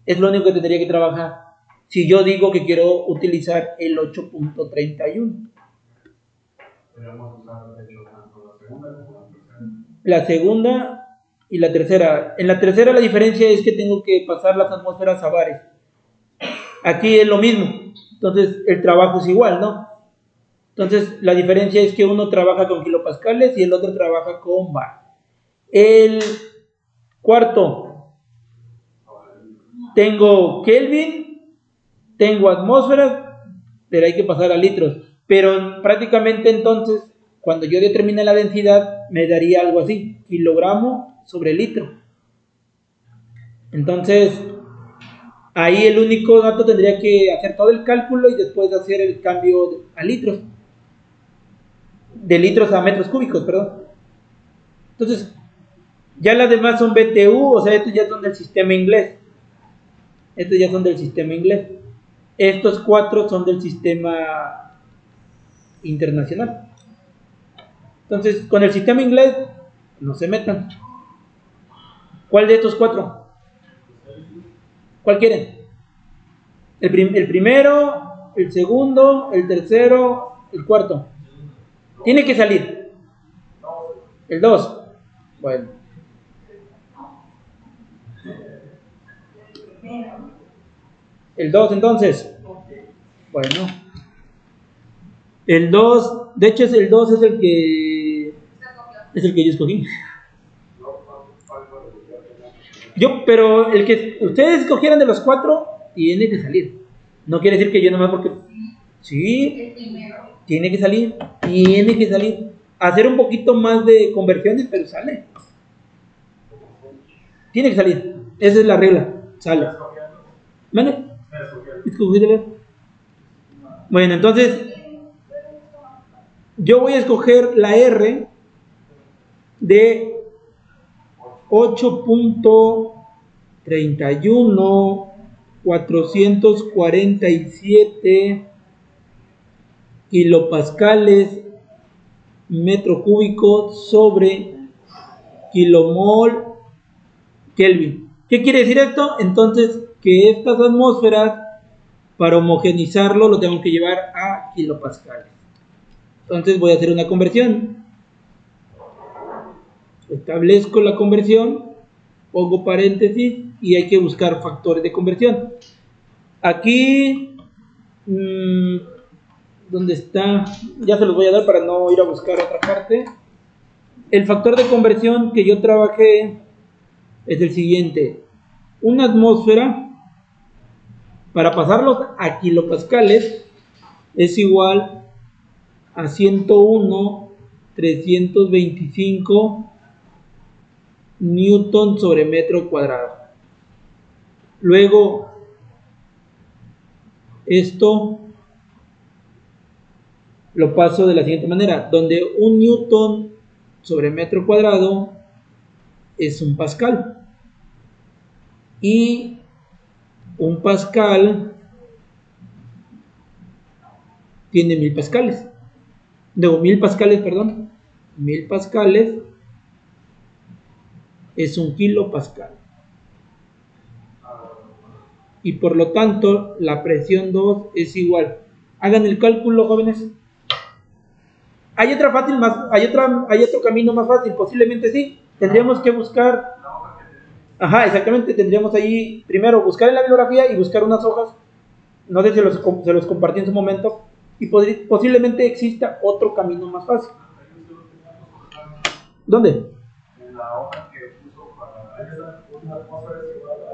Es lo único que tendría que trabajar si yo digo que quiero utilizar el 8.31. Podríamos usar, de hecho, tanto la segunda como la tercera. La segunda y la tercera. En la tercera la diferencia es que tengo que pasar las atmósferas a bares. Aquí es lo mismo. Entonces el trabajo es igual, ¿no? Entonces la diferencia es que uno trabaja con kilopascales y el otro trabaja con bar. El cuarto, tengo Kelvin, tengo atmósferas, pero hay que pasar a litros. Pero prácticamente entonces, cuando yo determine la densidad, me daría algo así, kilogramo sobre litro. Entonces, ahí el único dato tendría que hacer todo el cálculo y después hacer el cambio a litros. De litros a metros cúbicos, perdón. Entonces, ya las demás son BTU, o sea, estos ya son del sistema inglés. Estos ya son del sistema inglés. Estos 4 son del sistema internacional. Entonces, con el sistema inglés, no se metan. ¿Cuál de estos 4? ¿Cuál quieren? El primero, el segundo, el tercero, el cuarto. Tiene que salir. El 2. Bueno. El 2 entonces. Bueno. El 2, de hecho el 2 es el que yo escogí. Pero el que ustedes escogieran de los 4 tiene que salir. No quiere decir que yo nomás porque sí, tiene que salir. Hacer un poquito más de conversiones, pero sale. Tiene que salir. Esa es la regla. Sale. ¿Vale? Bueno, entonces yo voy a escoger la R de 8.31447 kilopascales metro cúbico sobre kilomol Kelvin. ¿Qué quiere decir esto? Entonces, que estas atmósferas, para homogenizarlo, lo tengo que llevar a kilopascales. Entonces voy a hacer una conversión. Establezco la conversión, pongo paréntesis y hay que buscar factores de conversión. Aquí, ¿dónde está? Ya se los voy a dar para no ir a buscar otra parte. El factor de conversión que yo trabajé es el siguiente. Una atmósfera, para pasarlos a kilopascales, es igual a 101.325 newton sobre metro cuadrado. Luego, esto lo paso de la siguiente manera, donde un newton sobre metro cuadrado es un pascal. Y un pascal tiene 1000 pascales. No, 1000 pascales, perdón. 1000 pascales es un kilopascal. Y por lo tanto, la presión 2 es igual. Hagan el cálculo, jóvenes. Hay otro camino más fácil, posiblemente sí. Tendríamos que buscar. Ajá, exactamente. Tendríamos ahí primero buscar en la bibliografía y buscar unas hojas. No sé si se los compartí en su momento. Y posiblemente exista otro camino más fácil. ¿Dónde? En la hoja que puso para una atmósfera es igual a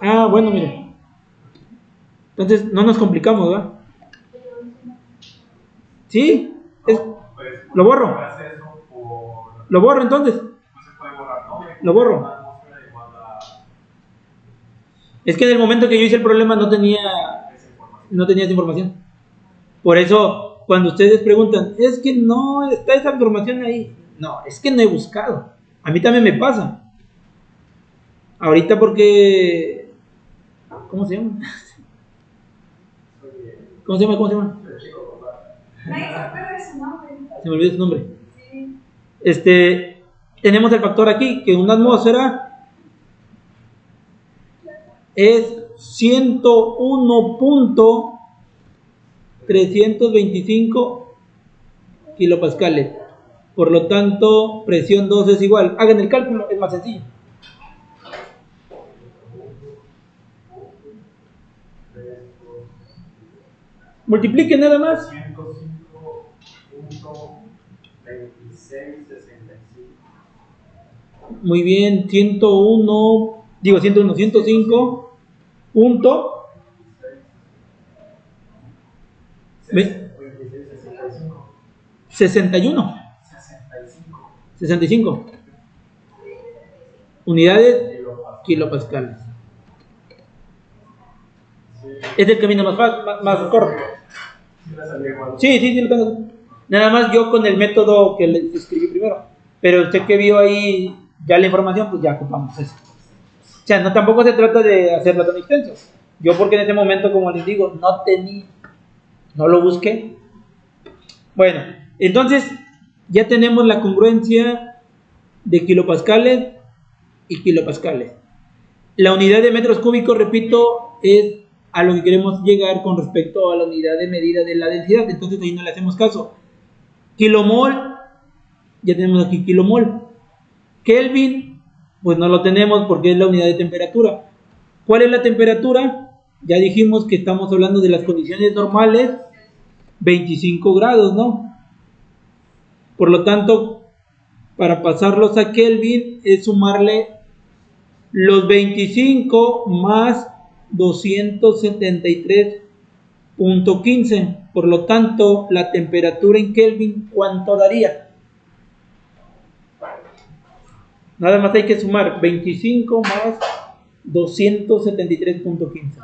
100.325. Ah, bueno, mire. Entonces no nos complicamos, ¿verdad? Sí, lo borro. Lo borro entonces. Lo borro. Es que en el momento que yo hice el problema no tenía esa información. Por eso, cuando ustedes preguntan, es que no está esa información ahí. No, es que no he buscado. A mí también me pasa. Ahorita porque... ¿Cómo se llama? ¿Cómo se llama? Se me olvidó su nombre. Tenemos el factor aquí, que una atmósfera es 101.325 kilopascales. Por lo tanto, presión 2 es igual. Hagan el cálculo, es más sencillo. Multipliquen nada más. 105.2665. Muy bien, 105 punto 61. 65. Unidades, kilopascales. Sí, Es el camino más fácil, más corto. sí la salió igual. Sí, lo tengo. Nada más yo con el método que les escribí primero. Pero usted que vio ahí ya la información, pues ya ocupamos eso. O sea, no tampoco se trata de hacerlo tan extenso. Yo porque en ese momento, como les digo, no tenía, no lo busqué. Bueno, entonces ya tenemos la congruencia de kilopascales y kilopascales. La unidad de metros cúbicos, repito, es a lo que queremos llegar con respecto a la unidad de medida de la densidad. Entonces ahí no le hacemos caso. Kilomol, ya tenemos aquí kilomol. Kelvin, pues no lo tenemos porque es la unidad de temperatura. ¿Cuál es la temperatura? Ya dijimos que estamos hablando de las condiciones normales, 25 grados, ¿no? Por lo tanto, para pasarlos a Kelvin es sumarle los 25 más 273.15. Por lo tanto, la temperatura en Kelvin, ¿cuánto daría? Nada más hay que sumar 25 más 273.15.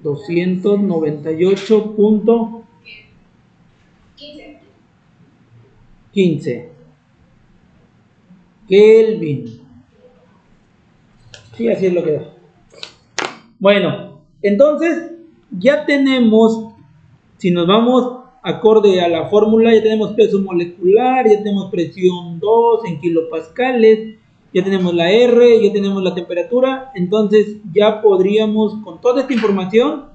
298.15 Kelvin. Sí, así es lo que da. Bueno, entonces ya tenemos, si nos vamos acorde a la fórmula, ya tenemos peso molecular, ya tenemos presión 2 en kilopascales, ya tenemos la R, ya tenemos la temperatura. Entonces ya podríamos, con toda esta información,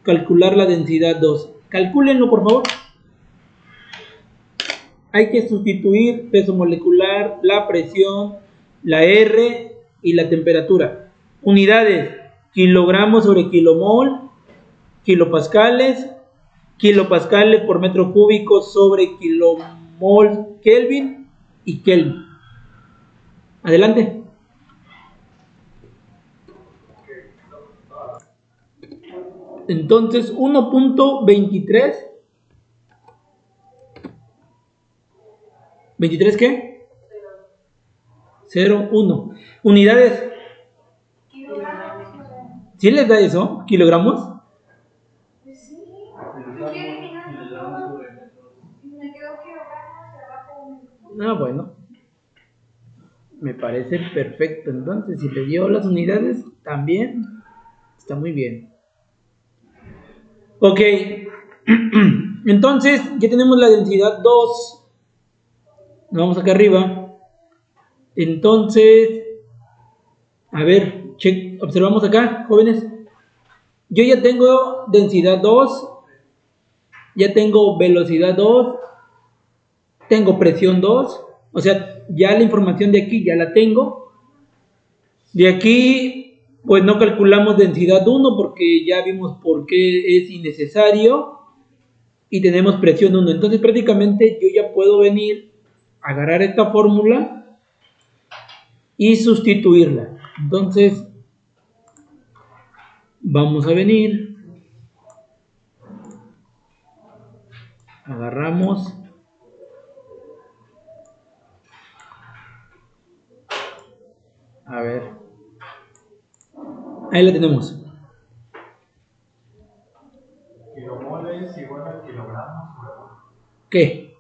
calcular la densidad 2. Calcúlenlo, por favor. Hay que sustituir peso molecular, la presión, la R y la temperatura. Unidades, kilogramos sobre kilomol, kilopascales, kilopascales por metro cúbico sobre kilomol Kelvin y Kelvin. Adelante. Entonces, 1.23. ¿23 qué? 0,1. Unidades. ¿Sí les da eso? ¿Kilogramos? Ah, bueno. Me parece perfecto. Entonces, si le dio las unidades, también está muy bien. Ok. Entonces, ya tenemos la densidad 2. Nos vamos acá arriba. Entonces, a ver, observamos acá, jóvenes. Yo ya tengo densidad 2, ya tengo velocidad 2, tengo presión 2. O sea, ya la información de aquí ya la tengo. De aquí, pues no calculamos densidad 1 porque ya vimos por qué es innecesario. Y tenemos presión 1. Entonces prácticamente yo ya puedo venir, agarrar esta fórmula y sustituirla. Entonces vamos a venir, agarramos, a ver, ahí la tenemos. Kilomol es igual a kilogramos sobre mol. ¿Qué?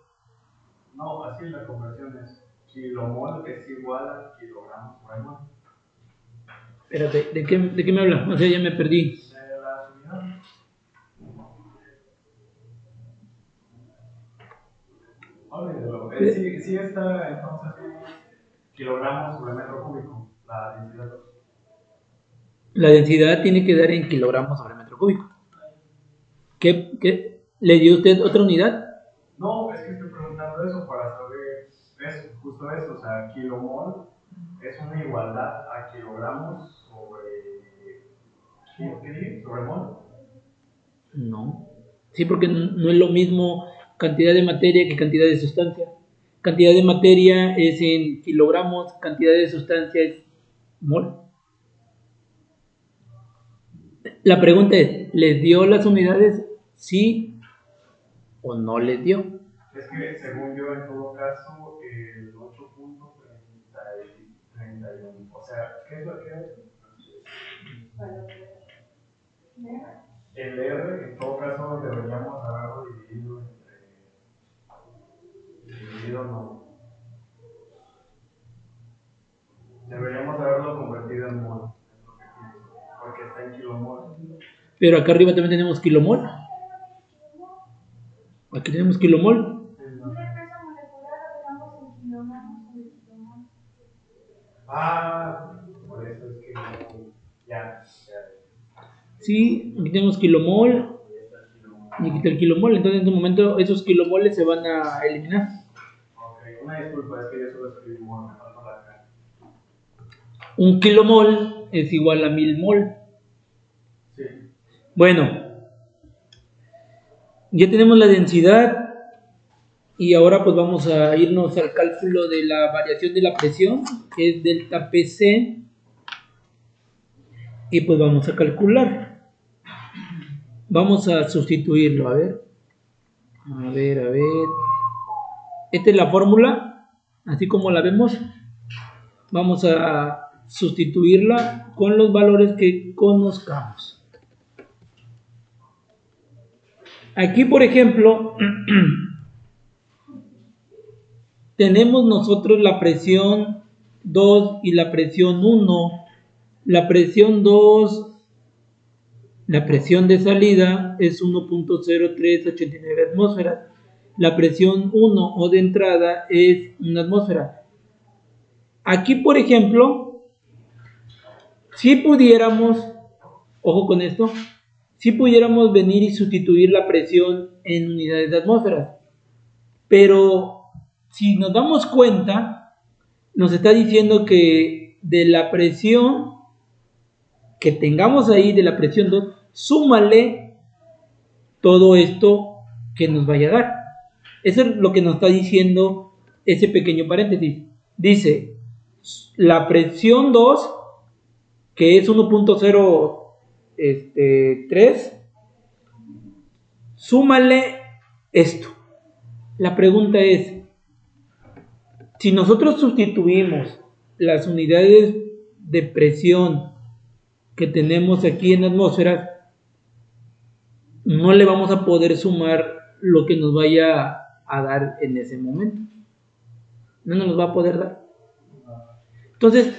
No, así la conversión es. Kilomol es igual a kilogramos sobre mol. Espérate, ¿de qué me habla? O sea, ya me perdí. De las unidades. Olvídalo. Sí está entonces kilogramos sobre metro cúbico, la densidad 2. La densidad tiene que dar en kilogramos sobre metro cúbico. ¿Qué? ¿Le dio usted otra unidad? No, es que estoy preguntando eso para saber eso, justo eso, o sea, kilomol es una igualdad a kilogramos sobre, ¿qué dije? ¿Sobre mol? No. Sí, porque no es lo mismo cantidad de materia que cantidad de sustancia. Cantidad de materia es en kilogramos, cantidad de sustancia es mol. La pregunta es, ¿les dio las unidades? ¿Sí o no les dio? Es que según yo, en todo caso, el 8.31. O sea, ¿qué es lo que es? El R, en todo caso, deberíamos haberlo dividido dividido no. Deberíamos haberlo convertido en mol, es lo que pienso, porque está en kilomol. Pero acá arriba también tenemos kilomol. Aquí tenemos kilomol. Ah, por eso es que ya. Sí, aquí tenemos kilomol. Y aquí está el kilomol. Entonces en un momento esos kilomoles se van a eliminar. Ok, una disculpa, es que yo solo escribí mol, me falta la K. Un kilomol es igual a 1000 mol. Sí. Bueno, ya tenemos la densidad. Y ahora pues vamos a irnos al cálculo de la variación de la presión, que es delta Pc. Y pues vamos a calcular. Vamos a sustituirlo, a ver. A ver. Esta es la fórmula, así como la vemos. Vamos a sustituirla con los valores que conozcamos. Aquí, por ejemplo, tenemos nosotros la presión 2 y la presión 1. La presión 2, la presión de salida es 1.0389 atmósferas. La presión 1 o de entrada es 1 atmósfera. Aquí, por ejemplo, si pudiéramos, ojo con esto, si pudiéramos venir y sustituir la presión en unidades de atmósferas. Pero si nos damos cuenta, nos está diciendo que de la presión que tengamos ahí, de la presión 2, súmale todo esto que nos vaya a dar. Eso es lo que nos está diciendo ese pequeño paréntesis. Dice, la presión 2, que es 1.03, súmale esto. La pregunta es, si nosotros sustituimos las unidades de presión que tenemos aquí en atmósferas, no le vamos a poder sumar lo que nos vaya a dar en ese momento. No nos va a poder dar. Entonces,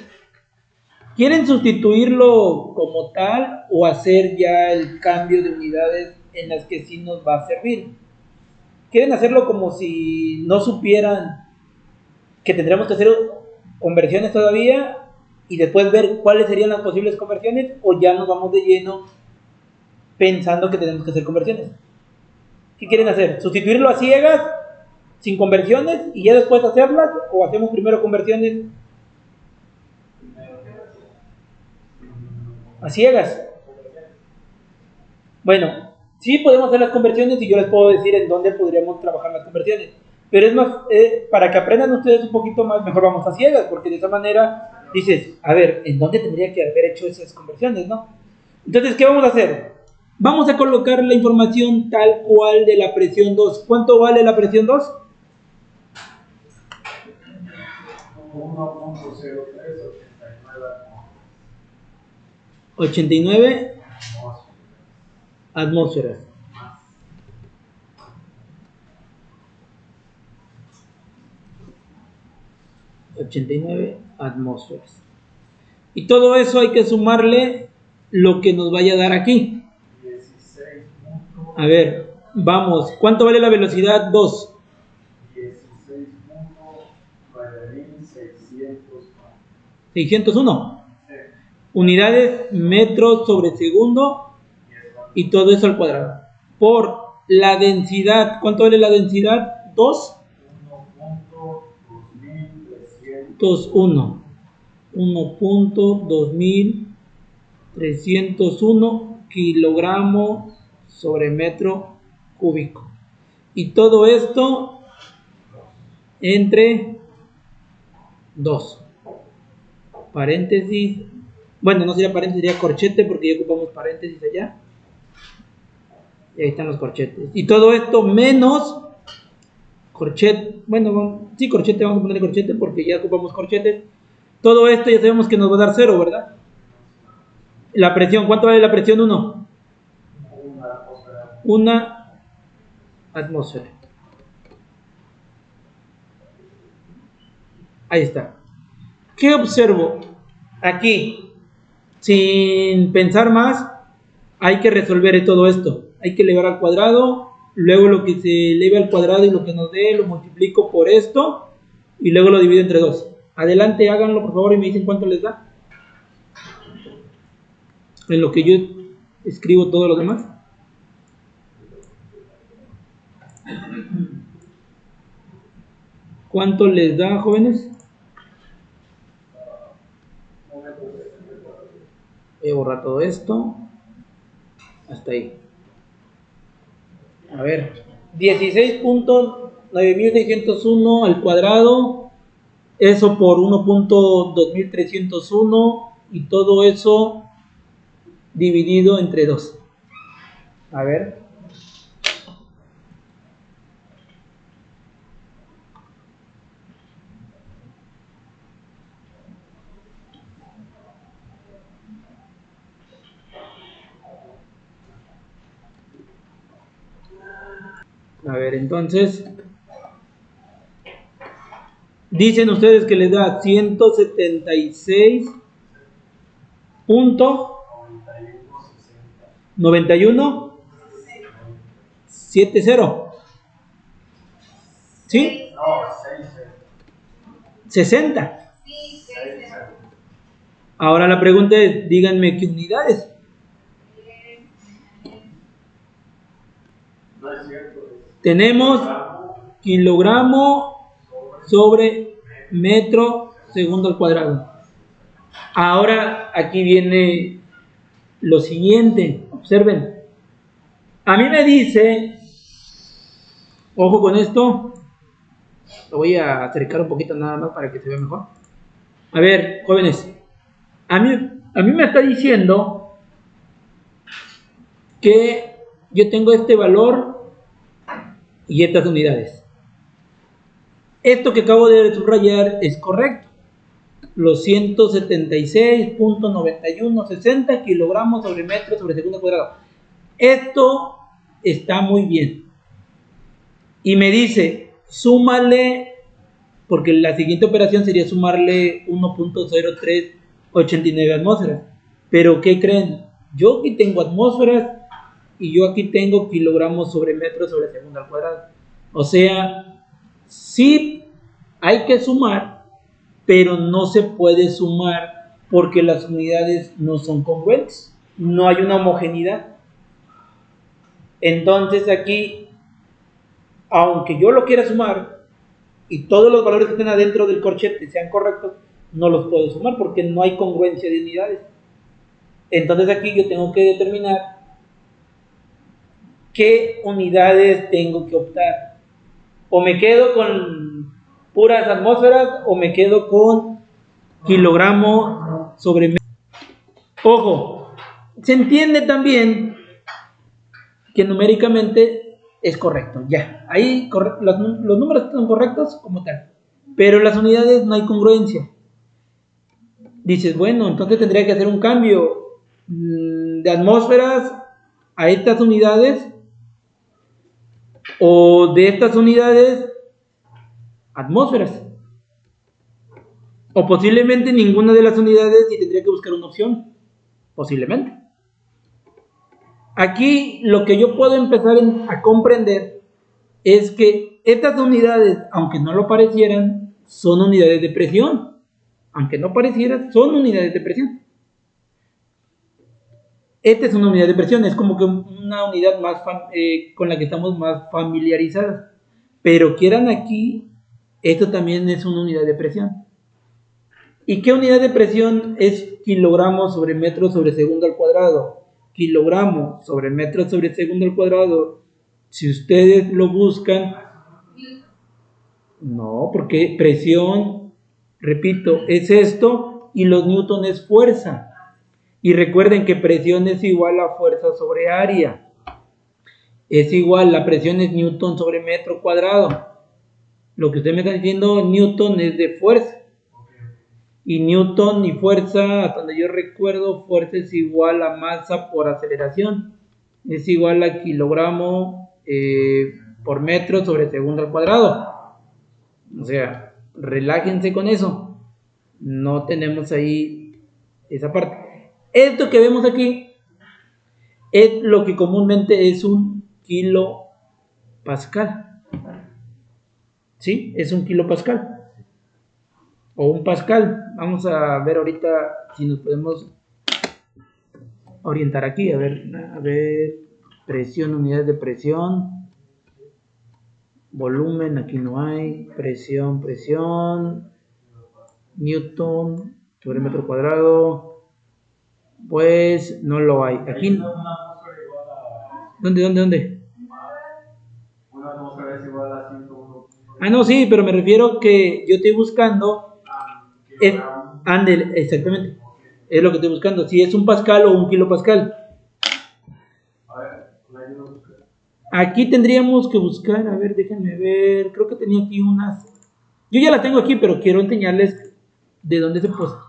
¿quieren sustituirlo como tal o hacer ya el cambio de unidades en las que sí nos va a servir? ¿Quieren hacerlo como si no supieran que tendríamos que hacer conversiones todavía y después ver cuáles serían las posibles conversiones, o ya nos vamos de lleno pensando que tenemos que hacer conversiones? ¿Qué quieren hacer? ¿Sustituirlo a ciegas, sin conversiones, y ya después hacerlas? ¿O hacemos primero conversiones a ciegas? Bueno, sí podemos hacer las conversiones y yo les puedo decir en dónde podríamos trabajar las conversiones. Pero es más, para que aprendan ustedes un poquito más, mejor vamos a ciegas, porque de esa manera dices, a ver, ¿en dónde tendría que haber hecho esas conversiones, no? Entonces, ¿qué vamos a hacer? Vamos a colocar la información tal cual de la presión 2. ¿Cuánto vale la presión 2? 89 atmósferas. Y todo eso hay que sumarle lo que nos vaya a dar aquí. A ver, vamos. ¿Cuánto vale la velocidad 2? 601. Unidades metros sobre segundo, y todo eso al cuadrado. Por la densidad, ¿cuánto vale la densidad? 2. 1.2301 kilogramos sobre metro cúbico. Y todo esto entre 2 paréntesis. Bueno, no sería paréntesis, sería corchete, porque ya ocupamos paréntesis allá. Y ahí están los corchetes. Y todo esto menos corchete, bueno, sí, corchete, vamos a ponerle corchete porque ya ocupamos corchetes. Todo esto ya sabemos que nos va a dar 0, ¿verdad? La presión, ¿cuánto vale la presión 1? Una atmósfera. Ahí está. ¿Qué observo? Aquí, sin pensar más, hay que resolver todo esto. Hay que elevar al cuadrado, luego lo que se eleve al cuadrado y lo que nos dé lo multiplico por esto y luego lo divido entre 2. Adelante, háganlo por favor y me dicen cuánto les da. En lo que yo escribo todo lo demás. ¿Cuánto les da, jóvenes? Voy a borrar todo esto. Hasta ahí. A ver. 16.9601 al cuadrado. Eso por 1.2301. Y todo eso dividido entre 2. A ver. A ver, entonces, dicen ustedes que les da 176.9170. ¿Sí? 60. Ahora la pregunta es, díganme qué unidades. Tenemos kilogramo sobre metro segundo al cuadrado. Ahora aquí viene lo siguiente, observen. A mí me dice, ojo con esto, lo voy a acercar un poquito nada más para que se vea mejor. A ver, jóvenes, a mí me está diciendo que yo tengo este valor y estas unidades. Esto que acabo de subrayar es correcto. Los 176.9160 kilogramos sobre metro sobre segundo cuadrado. Esto está muy bien. Y me dice, súmale, porque la siguiente operación sería sumarle 1.0389 atmósferas. Pero ¿qué creen? Yo aquí tengo atmósferas y yo aquí tengo kilogramos sobre metro sobre segundo al cuadrado. O sea, sí hay que sumar, pero no se puede sumar porque las unidades no son congruentes, no hay una homogeneidad. Entonces aquí, aunque yo lo quiera sumar y todos los valores que estén adentro del corchete sean correctos, no los puedo sumar porque no hay congruencia de unidades. Entonces aquí yo tengo que determinar qué unidades tengo que optar. O me quedo con puras atmósferas o me quedo con kilogramo sobre metro. Ojo, se entiende también que numéricamente es correcto, ya, ahí los números son correctos como tal, pero las unidades no hay congruencia. Dices, bueno, entonces tendría que hacer un cambio de atmósferas a estas unidades o de estas unidades atmósferas, o posiblemente ninguna de las unidades y tendría que buscar una opción, posiblemente. Aquí lo que yo puedo empezar a comprender es que estas unidades, aunque no lo parecieran, son unidades de presión. Aunque no parecieran, son unidades de presión. Esta es una unidad de presión, es como que una unidad más con la que estamos más familiarizados. Pero quieran aquí, esto también es una unidad de presión. ¿Y qué unidad de presión es kilogramos sobre metro sobre segundo al cuadrado? Kilogramo sobre metro sobre segundo al cuadrado. Si ustedes lo buscan, no, porque presión, repito, es esto y los newton es fuerza. Y recuerden que presión es igual a fuerza sobre área. Es igual, la presión es newton sobre metro cuadrado. Lo que usted me está diciendo, Newton, es de fuerza. Y Newton y fuerza, hasta donde yo recuerdo, fuerza es igual a masa por aceleración. Es igual a kilogramo por metro sobre segundo al cuadrado. O sea, relájense con eso. No tenemos ahí esa parte. Esto que vemos aquí es lo que comúnmente es un kilopascal. ¿Sí? Es un kilopascal. O un pascal. Vamos a ver ahorita si nos podemos orientar aquí. A ver, presión, unidades de presión. Volumen, aquí no hay. Presión. Newton sobre metro cuadrado. Pues no lo hay. Aquí. ¿Dónde? Una atmósfera es igual a 101. Ah, no, sí, pero me refiero que yo estoy buscando. Exactamente. Es lo que estoy buscando. Si es un pascal o un kilopascal. A ver, la ayuda a buscar. Aquí tendríamos que buscar. A ver, déjenme ver. Creo que tenía aquí unas. Yo ya la tengo aquí, pero quiero enseñarles de dónde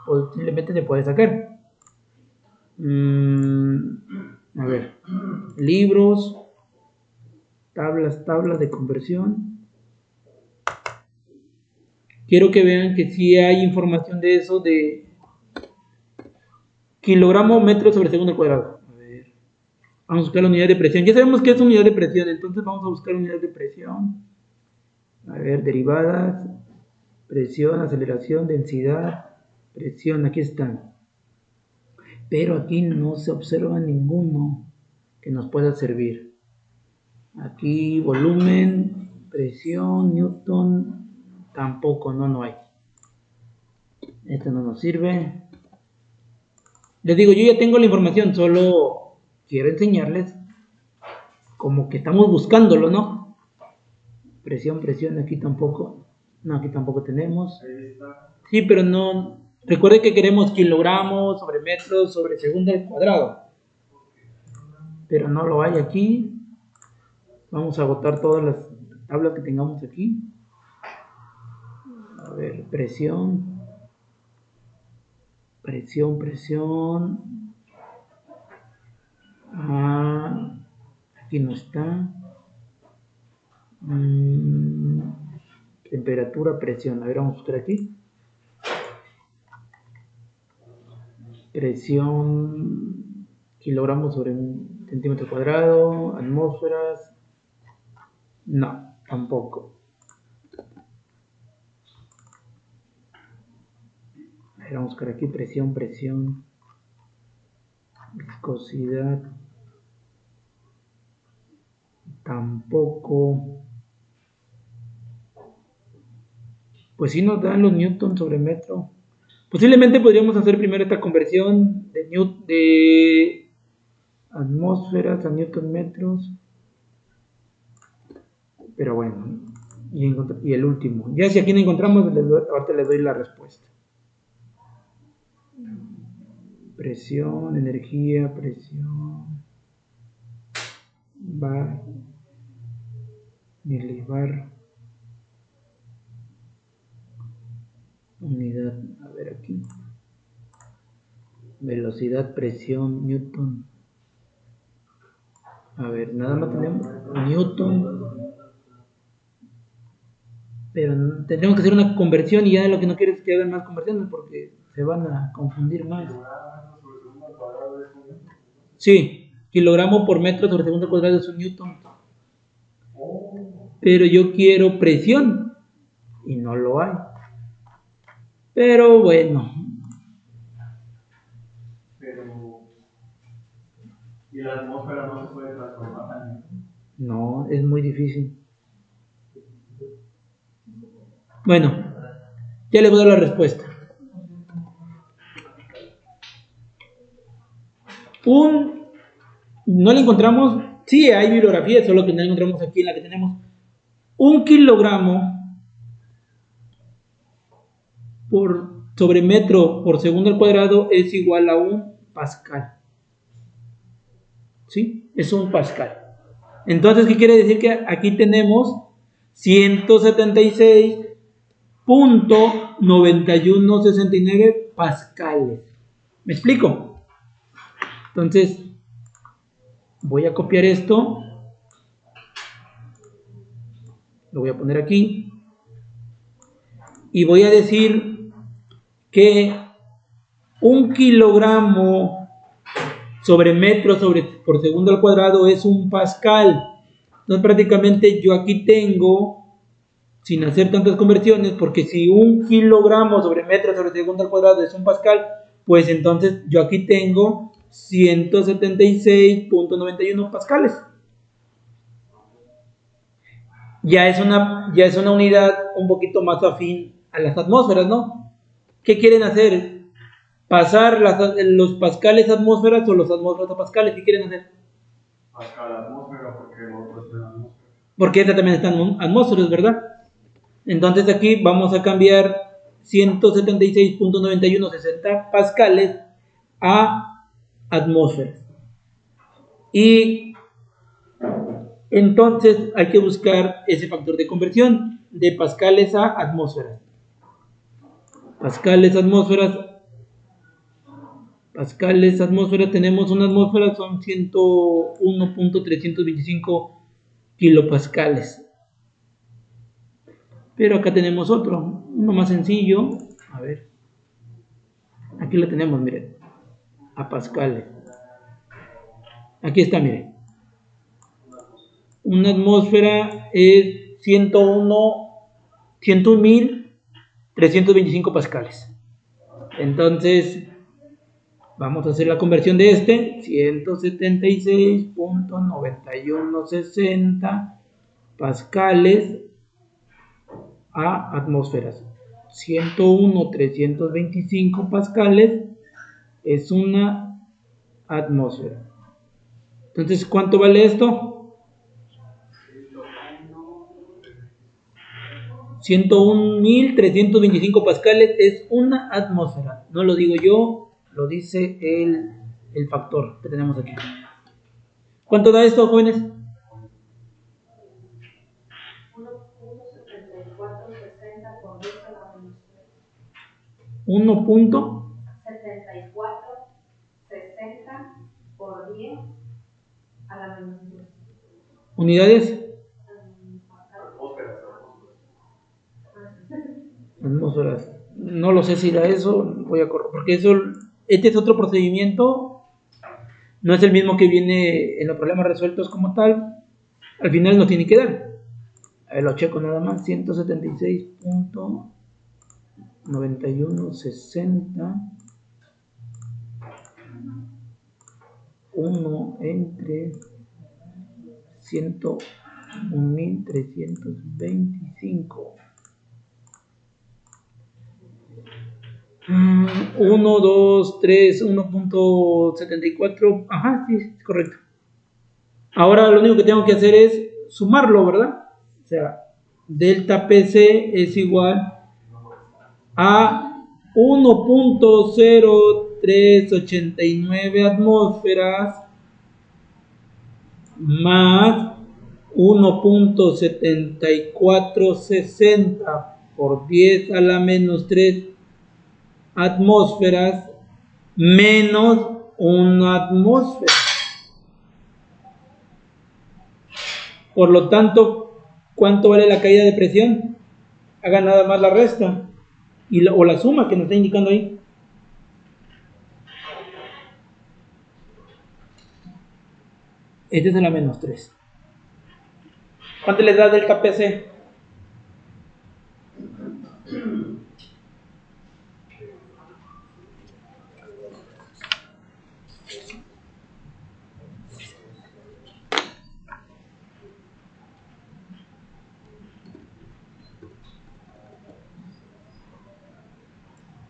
posiblemente se puede sacar. A ver. Libros. Tablas de conversión. Quiero que vean que sí hay información de eso, de kilogramo metro sobre segundo al cuadrado. A ver. Vamos a buscar la unidad de presión. Ya sabemos que es unidad de presión, entonces vamos a buscar unidad de presión. A ver, derivadas. Presión, aceleración, densidad, presión, aquí están. Pero aquí no se observa ninguno que nos pueda servir. Aquí volumen, presión, Newton, tampoco, no hay. Esto no nos sirve. Les digo, yo ya tengo la información, solo quiero enseñarles como que estamos buscándolo, ¿no? Presión, aquí tampoco. No, aquí tampoco tenemos. Sí, pero no. Recuerde que queremos kilogramos sobre metros sobre segundo al cuadrado. Pero no lo hay aquí. Vamos a agotar todas las tablas que tengamos aquí. A ver, presión. Ah, aquí no está. Temperatura, presión. A ver, vamos a buscar aquí. Presión, kilogramos sobre un centímetro cuadrado, atmósferas. No, tampoco. A ver, vamos a buscar aquí presión, viscosidad. Tampoco. Pues sí nos dan los newtons sobre metro. Posiblemente podríamos hacer primero esta conversión de atmósferas a newton metros. Pero bueno, y el último. Ya si aquí no encontramos, ahorita les doy la respuesta. Presión, energía, presión. Bar, milibar. Unidad, a ver aquí. Velocidad, presión, newton. A ver, nada más tenemos newton. Pero tendremos que hacer una conversión y ya lo que no quieres es que hagan más conversiones porque se van a confundir más. Sí, kilogramo por metro sobre segundo al cuadrado es un newton. Pero yo quiero presión y no lo hay. Pero bueno. ¿Y la atmósfera no se puede transformar también? No, es muy difícil. Bueno, ya les voy a dar la respuesta. No le encontramos, sí hay bibliografía, solo que no la encontramos aquí en la que tenemos. 1 kilogramo sobre metro por segundo al cuadrado es igual a 1 pascal. ¿Sí? Es 1 pascal. Entonces, ¿qué quiere decir? Que aquí tenemos 176.9169 pascales. ¿Me explico? Entonces, voy a copiar esto. Lo voy a poner aquí. Y voy a decir que 1 kilogramo sobre metro por segundo al cuadrado es 1 pascal. Entonces prácticamente yo aquí tengo, sin hacer tantas conversiones, porque si 1 kilogramo sobre metro sobre segundo al cuadrado es 1 pascal, pues entonces yo aquí tengo 176.91 pascales. Ya es una unidad un poquito más afín a las atmósferas, ¿no? ¿Qué quieren hacer? ¿Pasar los pascales a atmósferas o los atmósferas a pascales? ¿Qué quieren hacer? Pascal atmósfera, porque el otro está en atmósfera. Porque esta también está en atmósferas, ¿verdad? Entonces aquí vamos a cambiar 176.9160 pascales a atmósferas. Y entonces hay que buscar ese factor de conversión de pascales a atmósferas. Pascales, atmósfera, tenemos una atmósfera, son 101.325 kilopascales. Pero acá tenemos otro, uno más sencillo. A ver, aquí lo tenemos, miren, a pascales. Aquí está, miren. Una atmósfera es 101.325 pascales. Entonces, vamos a hacer la conversión de 176.9160 pascales a atmósferas. 101.325 pascales es una atmósfera. Entonces, ¿cuánto vale esto? 101.325 pascales es una atmósfera. No lo digo yo, lo dice el factor que tenemos aquí. ¿Cuánto da esto, jóvenes? 1.7460 por 10 a la menos 3. 1.7460 por 10 a la menos 3. ¿Unidades? Atmósferas. No lo sé si da eso, voy a correr, porque este es otro procedimiento, no es el mismo que viene en los problemas resueltos como tal, al final nos tiene que dar. A ver, lo checo nada más, 176.9160 1 entre 101.325. 1, 2, 3, 1.74. Ajá, sí, es correcto. Ahora lo único que tengo que hacer es sumarlo, ¿verdad? O sea, delta PC es igual a 1.0389 atmósferas más 1.7460 por 10 a la menos 3 atmósferas menos una atmósfera. Por lo tanto, ¿cuánto vale la caída de presión? Haga nada más la resta o la suma que nos está indicando ahí. Este es a la menos 3. ¿Cuánto le da delta PC?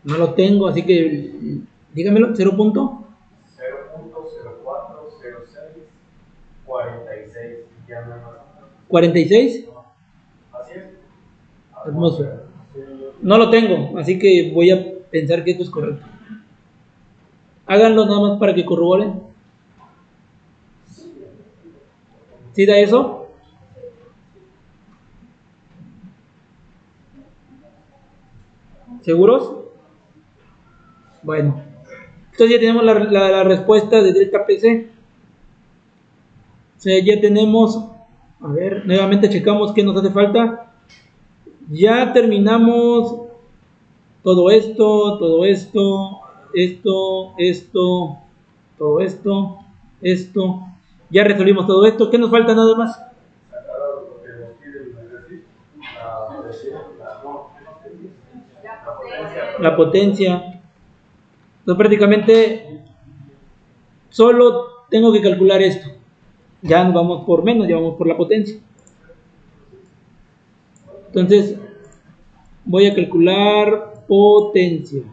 No lo tengo, así que dígamelo, 0.040646. Ya no hay más. 46 Así es. atmósfera. No lo tengo, así que voy a pensar que esto es correcto. Háganlo nada más para que corroboren. ¿Sí da eso? ¿Seguros? Bueno, entonces ya tenemos la respuesta de delta PC. O sea, ya tenemos, a ver, nuevamente checamos qué nos hace falta. Ya terminamos todo esto, todo esto, todo esto. Ya resolvimos todo esto. ¿Qué nos falta nada más? La potencia. Entonces prácticamente solo tengo que calcular esto. Ya no vamos por menos, ya vamos por la potencia. Entonces voy a calcular potencia.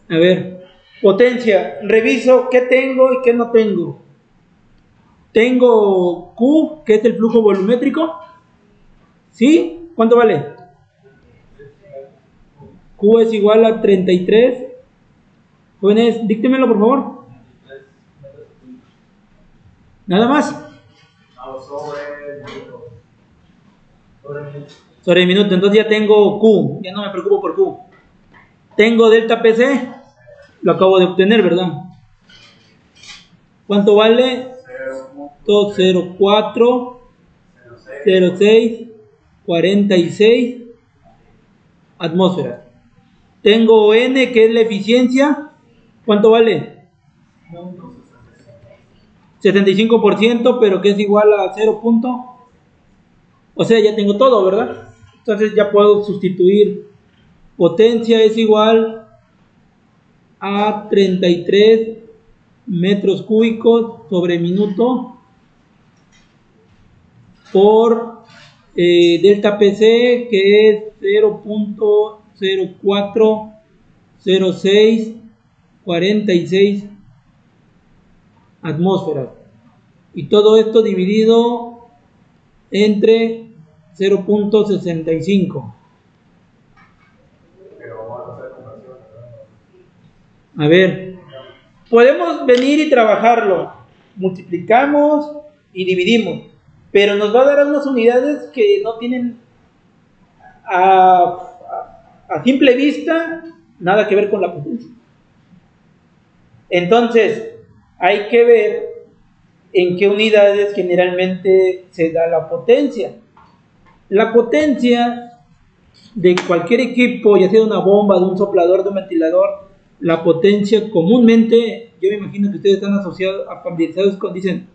A ver, potencia. Reviso qué tengo y qué no tengo. Tengo Q, que es el flujo volumétrico. ¿Sí? ¿Cuánto vale? Q es igual a 33. Jóvenes, díctemelo por favor. Nada más. Sobre el minuto. Entonces ya tengo Q. Ya no me preocupo por Q. Tengo delta PC. Lo acabo de obtener, ¿verdad? ¿Cuánto vale? 204.0646 atmósferas. Tengo N, que es la eficiencia. ¿Cuánto vale? 75%, pero que es igual a 0. O sea, ya tengo todo, ¿verdad? Entonces ya puedo sustituir. Potencia es igual a 33 metros cúbicos sobre minuto por delta PC, que es 0.040646 atmósferas. Y todo esto dividido entre 0.65. A ver, podemos venir y trabajarlo. Multiplicamos y dividimos. Pero nos va a dar unas unidades que no tienen a simple vista nada que ver con la potencia. Entonces, hay que ver en qué unidades generalmente se da la potencia. La potencia de cualquier equipo, ya sea de una bomba, de un soplador, de un ventilador, la potencia comúnmente, yo me imagino que ustedes están asociados, familiarizados con, dicen,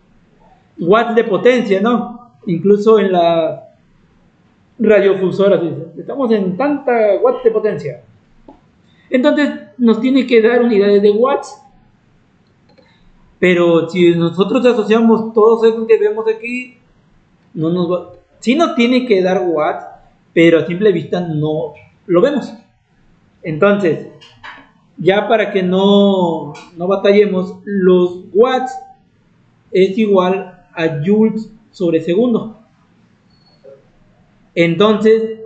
watts de potencia, ¿no? Incluso en la radiofusora, estamos en tanta watts de potencia. Entonces, nos tiene que dar unidades de watts. Pero si nosotros asociamos todos esos que vemos aquí, no nos va, sí nos tiene que dar watts, pero a simple vista no lo vemos. Entonces, ya para que no batallemos, los watts es igual a joules sobre segundo. Entonces,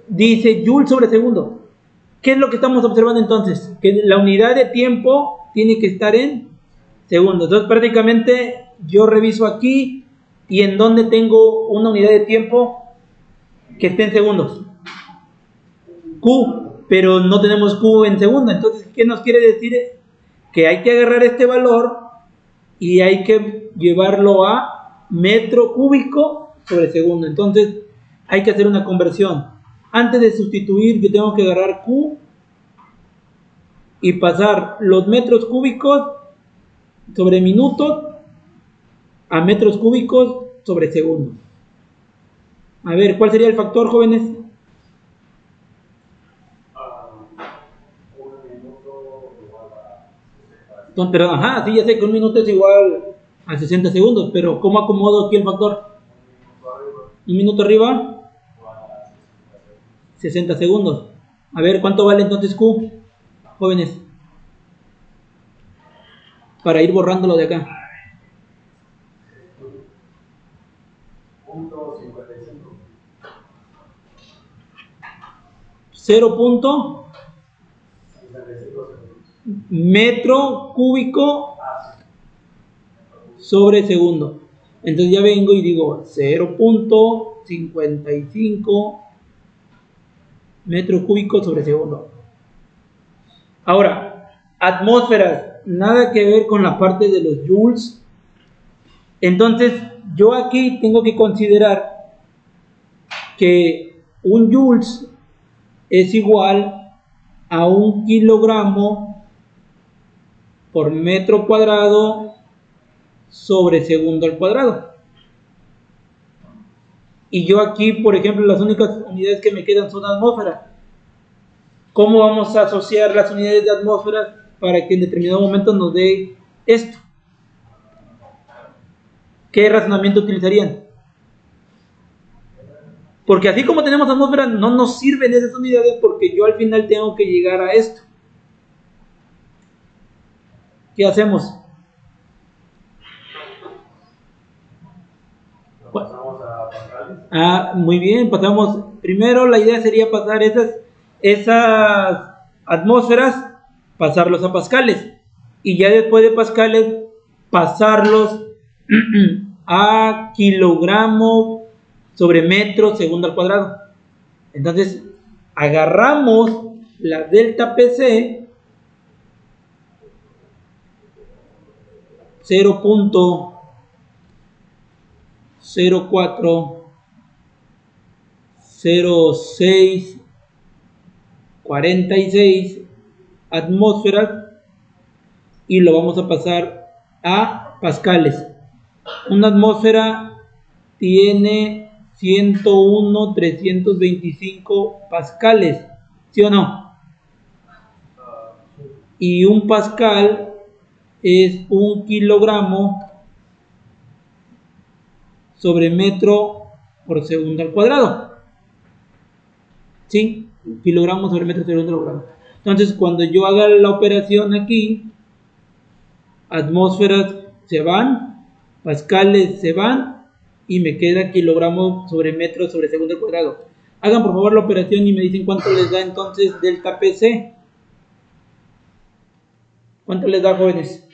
dice joules sobre segundo. ¿Qué es lo que estamos observando entonces? Que la unidad de tiempo tiene que estar en segundos. Entonces prácticamente yo reviso aquí y en donde tengo una unidad de tiempo que esté en segundos. Q, pero no tenemos Q en segundos. Entonces, ¿qué nos quiere decir? Que hay que agarrar este valor y hay que llevarlo a metro cúbico sobre segundo. Entonces hay que hacer una conversión. Antes de sustituir, yo tengo que agarrar Q y pasar los metros cúbicos sobre minutos a metros cúbicos sobre segundos. A ver, ¿cuál sería el factor, jóvenes? Entonces, pero, ajá, sí, ya sé que un minuto es igual a 60 segundos, pero ¿cómo acomodo aquí el factor? Un minuto arriba, 60 segundos. A ver, ¿cuánto vale entonces Q, jóvenes? Para ir borrándolo de acá. 0. Metro cúbico sobre segundo. Entonces ya vengo y digo 0.55 metros cúbicos sobre segundo. Ahora, atmósferas, nada que ver con la parte de los joules. Entonces, yo aquí tengo que considerar que un joules es igual a 1 kilogramo por metro cuadrado sobre segundo al cuadrado. Y yo aquí, por ejemplo, las únicas unidades que me quedan son atmósfera. ¿Cómo vamos a asociar las unidades de atmósfera para que en determinado momento nos dé esto? ¿Qué razonamiento utilizarían? Porque así como tenemos atmósfera, no nos sirven esas unidades porque yo al final tengo que llegar a esto. ¿Qué hacemos? Pasamos a pascales. Muy bien, pasamos. Primero la idea sería pasar esas atmósferas, pasarlos a pascales. Y ya después de pascales, pasarlos a kilogramo sobre metro segundo al cuadrado. Entonces, agarramos la delta PC 0.040646 atmósferas y lo vamos a pasar a pascales. Una atmósfera tiene 101.325 pascales, ¿sí o no? Y un pascal es 1 kilogramo sobre metro por segundo al cuadrado. ¿Sí? Kilogramos sobre metro segundo al cuadrado. Entonces, cuando yo haga la operación aquí, atmósferas se van, pascales se van y me queda kilogramo sobre metro sobre segundo al cuadrado. Hagan por favor la operación y me dicen cuánto les da entonces delta PC. ¿Cuánto les da, jóvenes?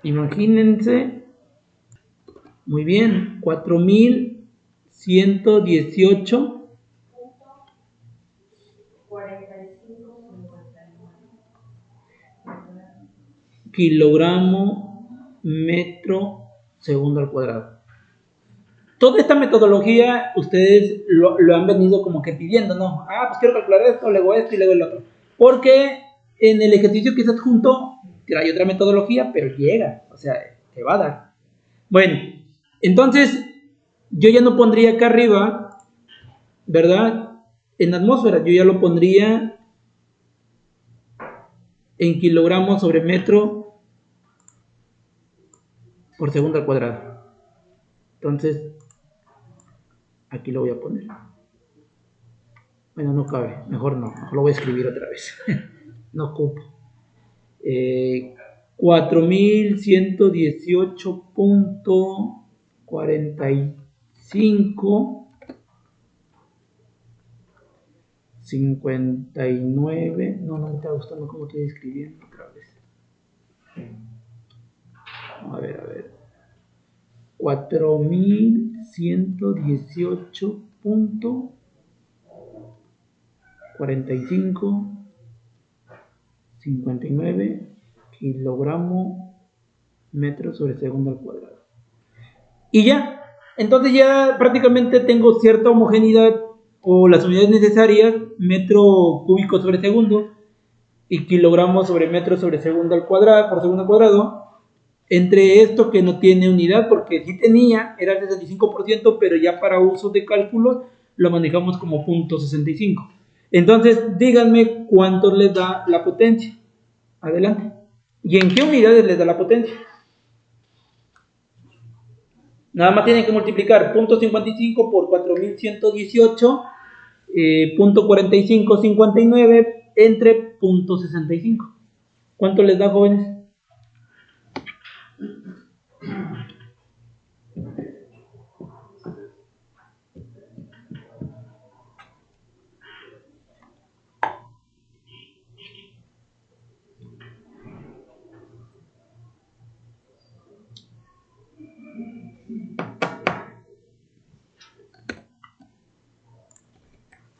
Imagínense, muy bien, 4118 kilogramo metro segundo al cuadrado. Toda esta metodología ustedes lo han venido como que pidiendo, ¿no? Pues quiero calcular esto, luego esto y luego el otro. Porque en el ejercicio que se adjunto hay otra metodología, pero llega, o sea, te va a dar. Bueno, entonces yo ya no pondría acá arriba, ¿verdad? En atmósfera, yo ya lo pondría en kilogramos sobre metro por segundo al cuadrado. Entonces, aquí lo voy a poner. Bueno, no cabe, mejor no, mejor lo voy a escribir otra vez. No ocupo. 4118.45 59. No me está gustando cómo estoy escribiendo otra vez. A ver. 4118.45 59 kilogramo metro sobre segundo al cuadrado. Y ya, entonces ya prácticamente tengo cierta homogeneidad o las unidades necesarias, metro cúbico sobre segundo y kilogramos sobre metro sobre segundo al cuadrado, por segundo al cuadrado, entre esto que no tiene unidad, porque sí tenía, era el 65%, pero ya para uso de cálculo lo manejamos como 0.65. Entonces, díganme cuánto les da la potencia. Adelante. ¿Y en qué unidades les da la potencia? Nada más tienen que multiplicar 0.55 por 4118, 0.4559 entre 0.65. ¿Cuánto les da, jóvenes?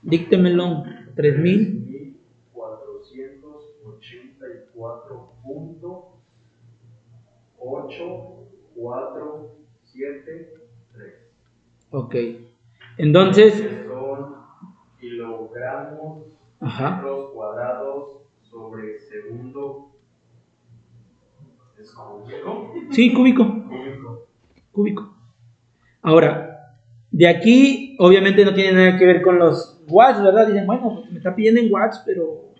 Díctemelo. 3000. 3484.8473. Ok. Entonces, Que son kilogramos, ajá. metros cuadrados sobre segundo. ¿Es cúbico? Sí, cúbico. Cúbico. Ahora, de aquí, obviamente no tiene nada que ver con los watts, ¿verdad? Dicen, bueno, pues me está pidiendo en watts, pero.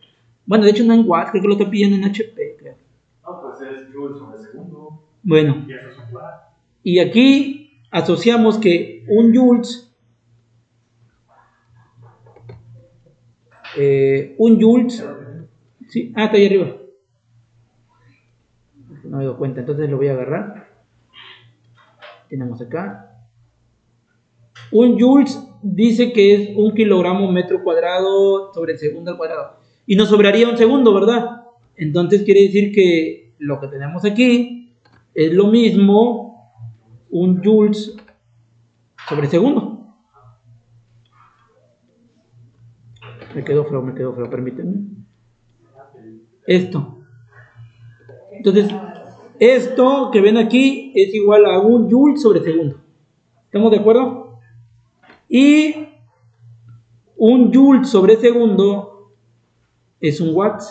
Bueno, de hecho no en watts, creo que lo está pidiendo en HP, creo. No, pues es joule sobre segundo. Bueno. Y eso es un watt. Y aquí asociamos que un joules. Sí, está ahí arriba. No me doy cuenta, entonces lo voy a agarrar. Tenemos acá. Un joules dice que es 1 kilogramo metro cuadrado sobre segundo al cuadrado. Y nos sobraría un segundo, ¿verdad? Entonces quiere decir que lo que tenemos aquí es lo mismo, un joules sobre segundo. Me quedó feo, permítanme. Esto. Entonces, esto que ven aquí es igual a un joule sobre segundo. ¿Estamos de acuerdo? Y un joule sobre segundo es un watt.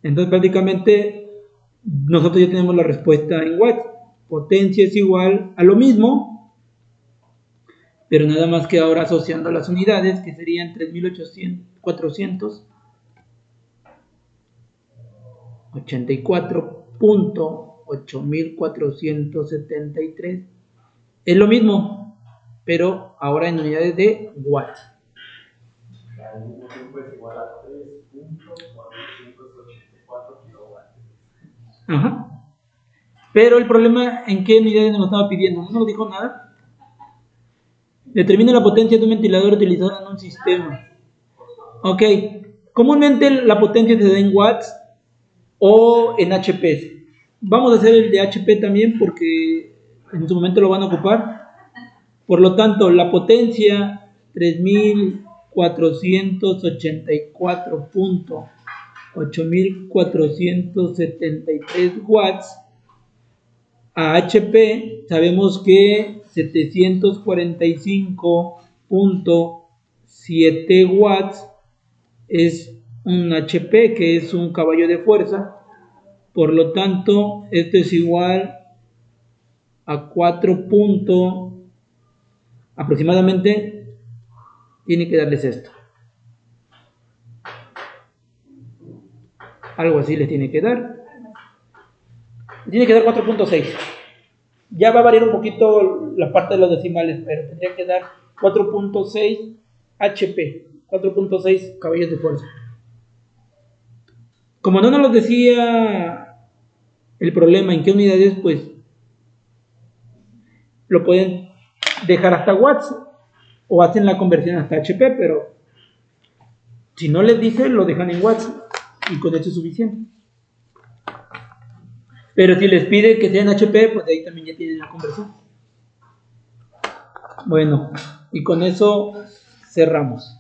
Entonces, prácticamente, nosotros ya tenemos la respuesta en watts. Potencia es igual a lo mismo, pero nada más que ahora asociando las unidades, que serían 3484.8473. Es lo mismo, pero ahora en unidades de watts. Al mismo tiempo es igual a 3.484 kilowatts. Ajá. Pero el problema, ¿en qué unidades nos lo estaba pidiendo? No nos dijo nada. Determina la potencia de un ventilador utilizado en un sistema. Ok. Comúnmente la potencia se da en watts o en HP. Vamos a hacer el de HP también porque en su momento lo van a ocupar. Por lo tanto, la potencia 3484.8473 watts a HP. Sabemos que 745.7 watts es un HP, que es un caballo de fuerza. Por lo tanto, esto es igual a 4 aproximadamente, tiene que darles esto. Algo así les tiene que dar. Tiene que dar 4.6. Ya va a variar un poquito la parte de los decimales, pero tendría que dar 4.6 HP, 4.6 caballos de fuerza. Como no nos decía el problema en qué unidades, pues lo pueden dejar hasta watts o hacen la conversión hasta HP, pero si no les dice, lo dejan en watts y con eso es suficiente. Pero si les pide que sea en HP, pues ahí también ya tienen la conversión. Bueno, y con eso cerramos.